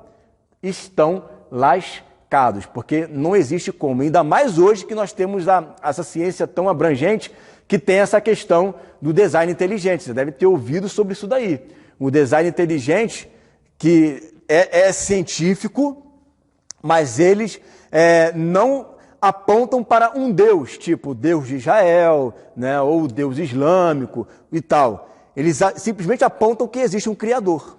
estão lascados, porque não existe como. Ainda mais hoje que nós temos essa ciência tão abrangente que tem essa questão do design inteligente. Você deve ter ouvido sobre isso daí. O design inteligente, que é científico, mas eles não apontam para um Deus, tipo o Deus de Israel, né, ou o Deus islâmico e tal. Eles simplesmente apontam que existe um Criador.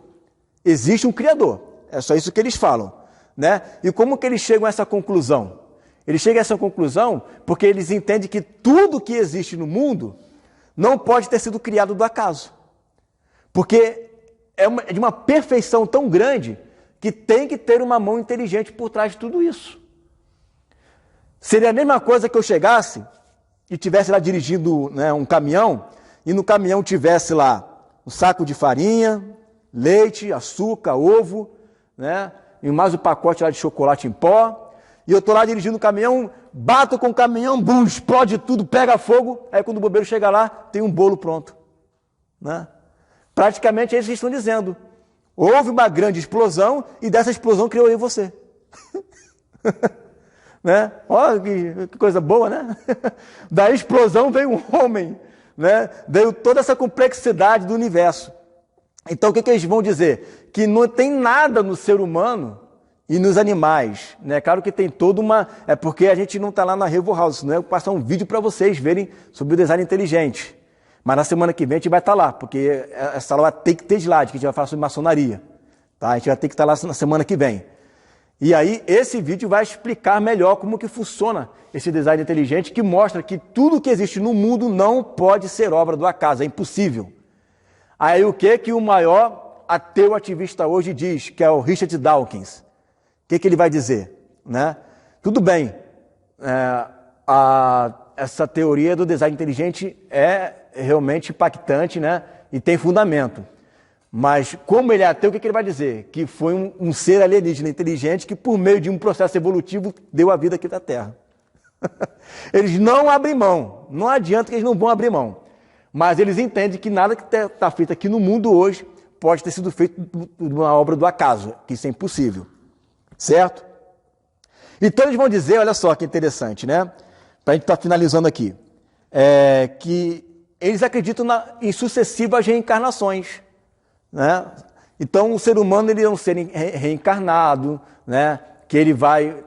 Existe um Criador. É só isso que eles falam. Né? E como que eles chegam a essa conclusão? Eles chegam a essa conclusão porque eles entendem que tudo que existe no mundo não pode ter sido criado do acaso. Porque é de uma perfeição tão grande que tem que ter uma mão inteligente por trás de tudo isso. Seria a mesma coisa que eu chegasse e estivesse lá dirigindo, né, um caminhão, e no caminhão tivesse lá um saco de farinha, leite, açúcar, ovo, né, e mais o pacote lá de chocolate em pó, e eu estou lá dirigindo o caminhão, bato com o caminhão, bum, explode tudo, pega fogo, aí quando o bombeiro chega lá, tem um bolo pronto. Né? Praticamente é isso que eles estão dizendo. Houve uma grande explosão e dessa explosão criou eu e você. Né? Olha que coisa boa, né? Da explosão veio um homem, né? Veio toda essa complexidade do universo. Então o que eles vão dizer? Que não tem nada no ser humano e nos animais, né? Claro que tem toda uma... É porque a gente não está lá na Revo House, não é? Eu vou passar um vídeo para vocês verem sobre o design inteligente. Mas na semana que vem a gente vai estar lá, porque essa aula vai ter que ter slide, que a gente vai falar sobre maçonaria. Tá? A gente vai ter que estar lá na semana que vem. E aí esse vídeo vai explicar melhor como que funciona esse design inteligente, que mostra que tudo que existe no mundo não pode ser obra do acaso, é impossível. Aí o que o maior ateu ativista hoje diz, que é o Richard Dawkins? O que ele vai dizer? Né? Tudo bem, essa teoria do design inteligente é realmente impactante, né? E tem fundamento. Mas como ele é ateu, o que ele vai dizer? Que foi um ser alienígena inteligente que por meio de um processo evolutivo deu a vida aqui da Terra. Eles não abrem mão, não adianta que eles não vão abrir mão. Mas eles entendem que nada que está feito aqui no mundo hoje pode ter sido feito uma obra do acaso, que isso é impossível. Certo? Então eles vão dizer, olha só que interessante, né? Para a gente estar finalizando aqui, que eles acreditam em sucessivas reencarnações. Né? Então o ser humano ele é um ser reencarnado, né? Que ele vai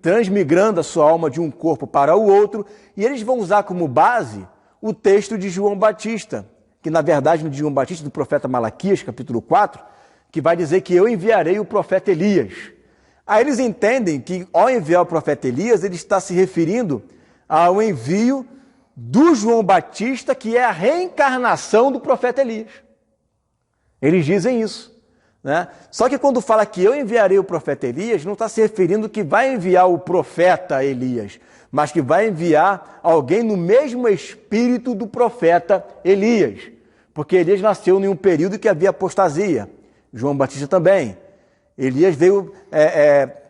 transmigrando a sua alma de um corpo para o outro, e eles vão usar como base o texto de João Batista, que na verdade no de João Batista, do profeta Malaquias, capítulo 4, que vai dizer que eu enviarei o profeta Elias. Aí eles entendem que ao enviar o profeta Elias, ele está se referindo ao envio do João Batista, que é a reencarnação do profeta Elias. Eles dizem isso. Né? Só que quando fala que eu enviarei o profeta Elias, não está se referindo que vai enviar o profeta Elias, mas que vai enviar alguém no mesmo espírito do profeta Elias. Porque Elias nasceu em um período que havia apostasia. João Batista também. Elias veio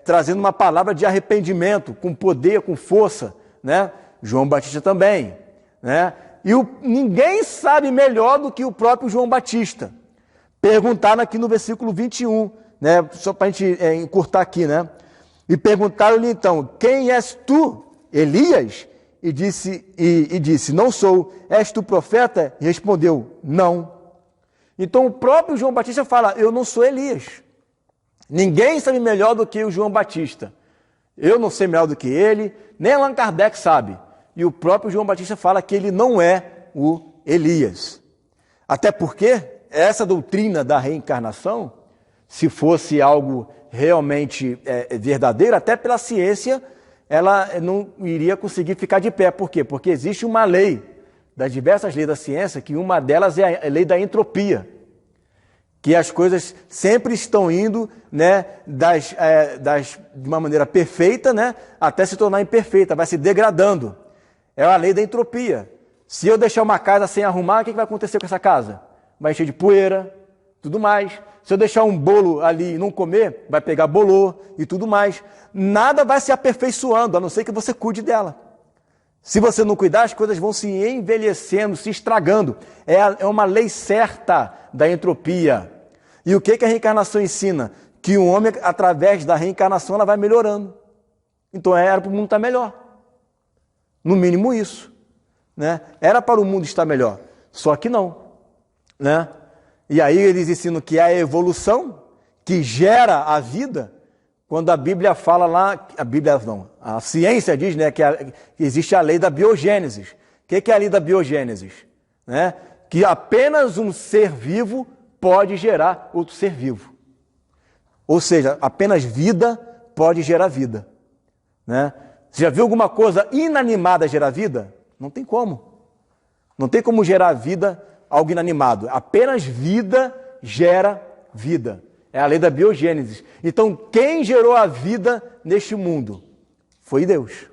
trazendo uma palavra de arrependimento, com poder, com força, né? João Batista também, né? E ninguém sabe melhor do que o próprio João Batista. Perguntaram aqui no versículo 21, né? Só para a gente encurtar aqui, né? E perguntaram-lhe então, quem és tu, Elias? E disse, não sou, és tu profeta? E respondeu, não. Então o próprio João Batista fala, eu não sou Elias. Ninguém sabe melhor do que o João Batista. Eu não sei melhor do que ele, nem Allan Kardec sabe. E o próprio João Batista fala que ele não é o Elias. Até porque essa doutrina da reencarnação, se fosse algo realmente verdadeiro, até pela ciência, ela não iria conseguir ficar de pé. Por quê? Porque existe uma lei, das diversas leis da ciência, que uma delas é a lei da entropia, que as coisas sempre estão indo, né, de uma maneira perfeita, né, até se tornar imperfeita, vai se degradando. É a lei da entropia. Se eu deixar uma casa sem arrumar, o que vai acontecer com essa casa? Vai encher de poeira, tudo mais. Se eu deixar um bolo ali e não comer, vai pegar bolor e tudo mais. Nada vai se aperfeiçoando, a não ser que você cuide dela. Se você não cuidar, as coisas vão se envelhecendo, se estragando. É uma lei certa da entropia. E o que a reencarnação ensina? Que o homem, através da reencarnação, ela vai melhorando. Então era para o mundo estar melhor. No mínimo isso. Né? Era para o mundo estar melhor. Só que não. Né? E aí eles ensinam que é a evolução que gera a vida. Quando a Bíblia fala lá, a ciência diz, né, que existe a lei da biogênese. O que é a lei da biogênese? Né? Que apenas um ser vivo pode gerar outro ser vivo. Ou seja, apenas vida pode gerar vida. Né? Você já viu alguma coisa inanimada gerar vida? Não tem como. Não tem como gerar vida algo inanimado. Apenas vida gera vida. É a lei da biogênese. Então, quem gerou a vida neste mundo? Foi Deus.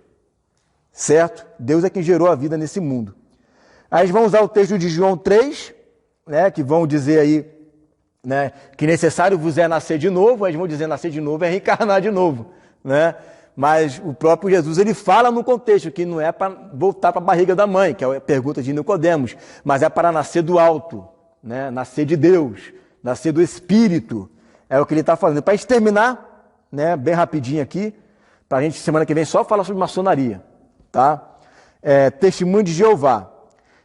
Certo? Deus é quem gerou a vida nesse mundo. Aí eles vão usar o texto de João 3, né, que vão dizer aí, né, que necessário vos é nascer de novo. Eles vão dizer nascer de novo é reencarnar de novo. Né? Mas o próprio Jesus, ele fala no contexto que não é para voltar para a barriga da mãe, que é a pergunta de Nicodemos, mas é para nascer do alto, né? Nascer de Deus, nascer do Espírito. É o que ele está falando. Para a gente terminar, né, bem rapidinho aqui, para a gente semana que vem só falar sobre maçonaria. Tá? Testemunho de Jeová.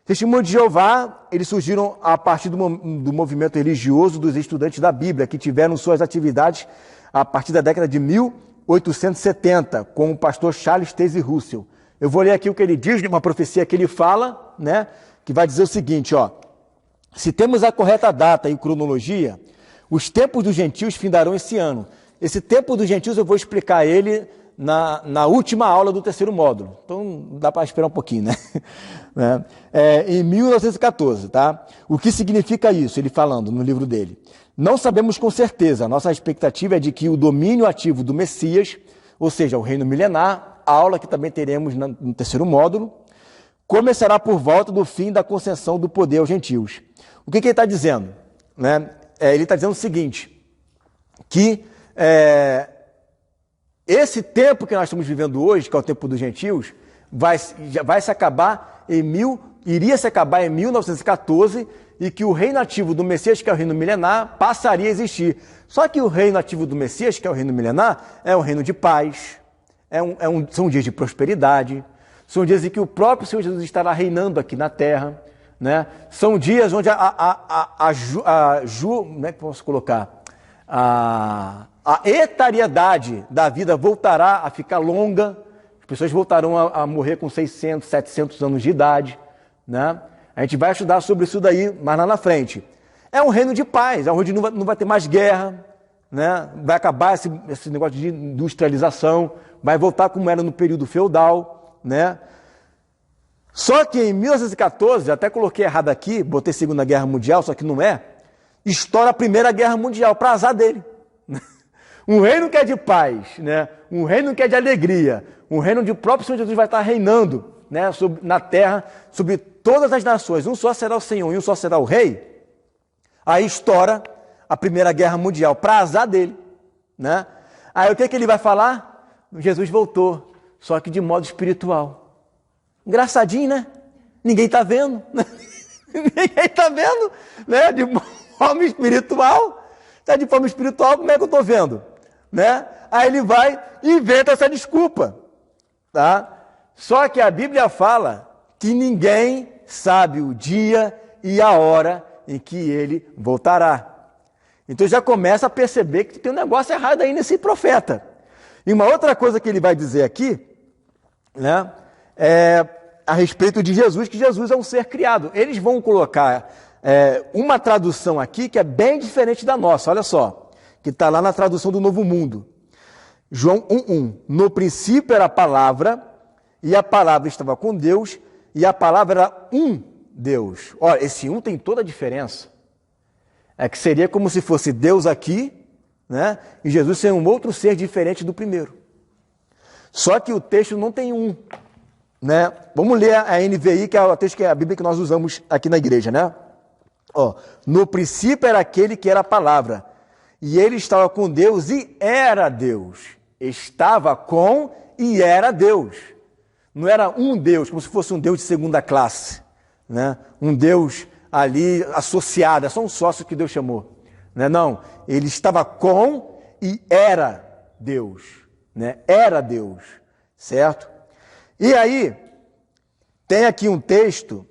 Testemunho de Jeová, eles surgiram a partir do movimento religioso dos estudantes da Bíblia, que tiveram suas atividades a partir da década de 1870, com o pastor Charles Taze Russell. Eu vou ler aqui o que ele diz, uma profecia que ele fala, né, que vai dizer o seguinte, ó: se temos a correta data e cronologia, os tempos dos gentios findarão esse ano. Esse tempo dos gentios eu vou explicar ele na última aula do terceiro módulo. Então dá para esperar um pouquinho, né? Em 1914, tá? O que significa isso? Ele falando no livro dele. Não sabemos com certeza. Nossa expectativa é de que o domínio ativo do Messias, ou seja, o reino milenar, a aula que também teremos no terceiro módulo, começará por volta do fim da concessão do poder aos gentios. O que ele está dizendo? Né? Ele está dizendo o seguinte, que esse tempo que nós estamos vivendo hoje, que é o tempo dos gentios, iria se acabar em 1914, e que o reino ativo do Messias, que é o reino milenar, passaria a existir. Só que o reino ativo do Messias, que é o reino milenar, é um reino de paz, são dias de prosperidade, são dias em que o próprio Senhor Jesus estará reinando aqui na terra, né? São dias onde como é que posso colocar? A etariedade da vida voltará a ficar longa, as pessoas voltarão a morrer com 600, 700 anos de idade, né? A gente vai estudar sobre isso daí mais lá na frente. É um reino de paz, é um reino onde não vai ter mais guerra, né? Vai acabar esse negócio de industrialização, vai voltar como era no período feudal, né? Só que em 1914, até coloquei errado aqui, botei Segunda Guerra Mundial, só que não é, estoura a Primeira Guerra Mundial, para azar dele. Um reino que é de paz, né? Um reino que é de alegria, um reino onde o próprio Senhor Jesus vai estar reinando, né, na terra, sobre todas as nações, um só será o Senhor e um só será o Rei. Aí estoura a Primeira Guerra Mundial, para azar dele, né? Aí o que ele vai falar? Jesus voltou, só que de modo espiritual. Engraçadinho, né? Ninguém está vendo. Ninguém está vendo, né? De forma espiritual. Tá de forma espiritual, como é que eu estou vendo? Né? Aí ele vai e inventa essa desculpa. Tá? Só que a Bíblia fala que ninguém sabe o dia e a hora em que ele voltará. Então já começa a perceber que tem um negócio errado aí nesse profeta. E uma outra coisa que ele vai dizer aqui, né, é a respeito de Jesus, que Jesus é um ser criado. Eles vão colocar uma tradução aqui que é bem diferente da nossa, olha só, que está lá na tradução do Novo Mundo. João 1:1. No princípio era a palavra, e a palavra estava com Deus, e a palavra era um Deus. Olha, esse um tem toda a diferença. É que seria como se fosse Deus aqui, né, e Jesus ser um outro ser diferente do primeiro. Só que o texto não tem um. Né? Vamos ler a NVI, que é o texto que é a Bíblia que nós usamos aqui na igreja, né? Ó, no princípio era aquele que era a palavra, e ele estava com Deus e era Deus. Estava com e era Deus. Não era um Deus, como se fosse um Deus de segunda classe, né? Um Deus ali associado, é só um sócio que Deus chamou. Né? Não, ele estava com e era Deus. Né? Era Deus, certo? E aí, tem aqui um texto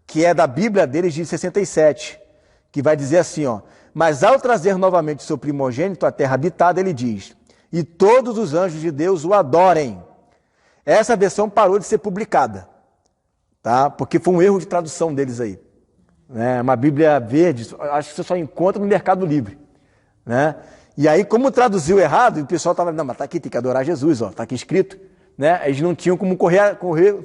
que é da Bíblia deles de 67, que vai dizer assim, ó, mas ao trazer novamente seu primogênito à terra habitada, ele diz, e todos os anjos de Deus o adorem. Essa versão parou de ser publicada, tá? Porque foi um erro de tradução deles aí. Né? Uma Bíblia verde, acho que você só encontra no Mercado Livre. Né? E aí, como traduziu errado, o pessoal estava, não, mas tá aqui, tem que adorar Jesus, ó, tá aqui escrito. Né? Eles não tinham como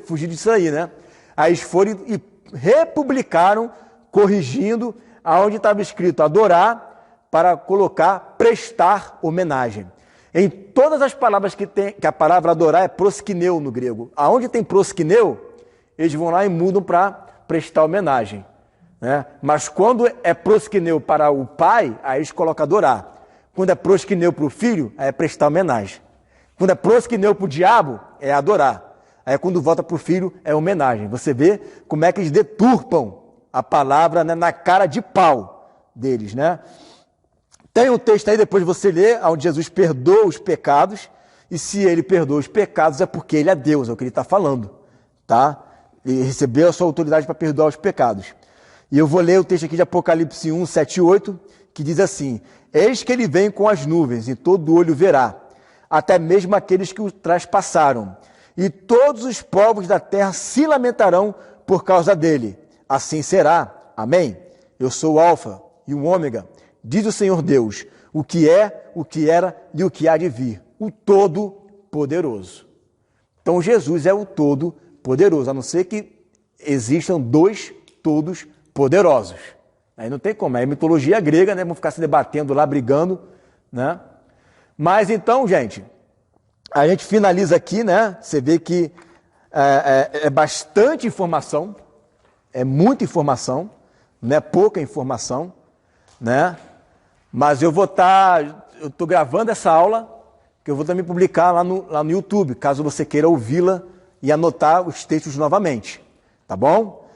fugir disso aí, né? Aí eles foram e republicaram, corrigindo, aonde estava escrito adorar, para colocar prestar homenagem. Em todas as palavras que a palavra adorar é proskineu no grego. Aonde tem proskineu, eles vão lá e mudam para prestar homenagem. Né? Mas quando é proskineu para o pai, aí eles colocam adorar. Quando é proskineu para o filho, aí é prestar homenagem. Quando é proskineu para o diabo, é adorar. Aí quando volta para o filho, é homenagem. Você vê como é que eles deturpam a palavra, né, na cara de pau deles. Né? Tem um texto aí, depois você lê, onde Jesus perdoa os pecados, e se ele perdoa os pecados é porque ele é Deus, é o que ele está falando. Tá? Ele recebeu a sua autoridade para perdoar os pecados. E eu vou ler o texto aqui de Apocalipse 1, 7 e 8, que diz assim, eis que ele vem com as nuvens, e todo olho verá, até mesmo aqueles que o traspassaram. E todos os povos da terra se lamentarão por causa dele. Assim será. Amém? Eu sou o Alfa e o Ômega, diz o Senhor Deus, o que é, o que era e o que há de vir, o Todo-Poderoso. Então Jesus é o Todo-Poderoso, a não ser que existam dois todos poderosos. Aí não tem como, é mitologia grega, né? Vamos ficar se debatendo lá, brigando, né? Mas então, gente, a gente finaliza aqui, né? Você vê que é bastante informação, é muita informação, não é pouca informação, né? Mas eu estou gravando essa aula, que eu vou também publicar lá no YouTube, caso você queira ouvi-la e anotar os textos novamente, tá bom?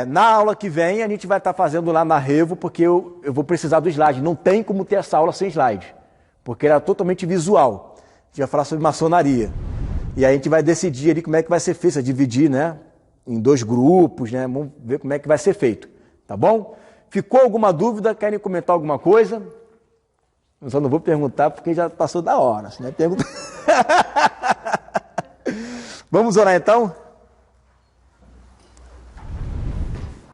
Na aula que vem, a gente vai estar fazendo lá na Revo, porque eu vou precisar do slide. Não tem como ter essa aula sem slide, porque era totalmente visual. A gente vai falar sobre maçonaria. E aí a gente vai decidir ali como é que vai ser feito, dividir, né, em 2 grupos, né? Vamos ver como é que vai ser feito, tá bom? Ficou alguma dúvida? Querem comentar alguma coisa? Eu só não vou perguntar porque já passou da hora. Né? Vamos orar então?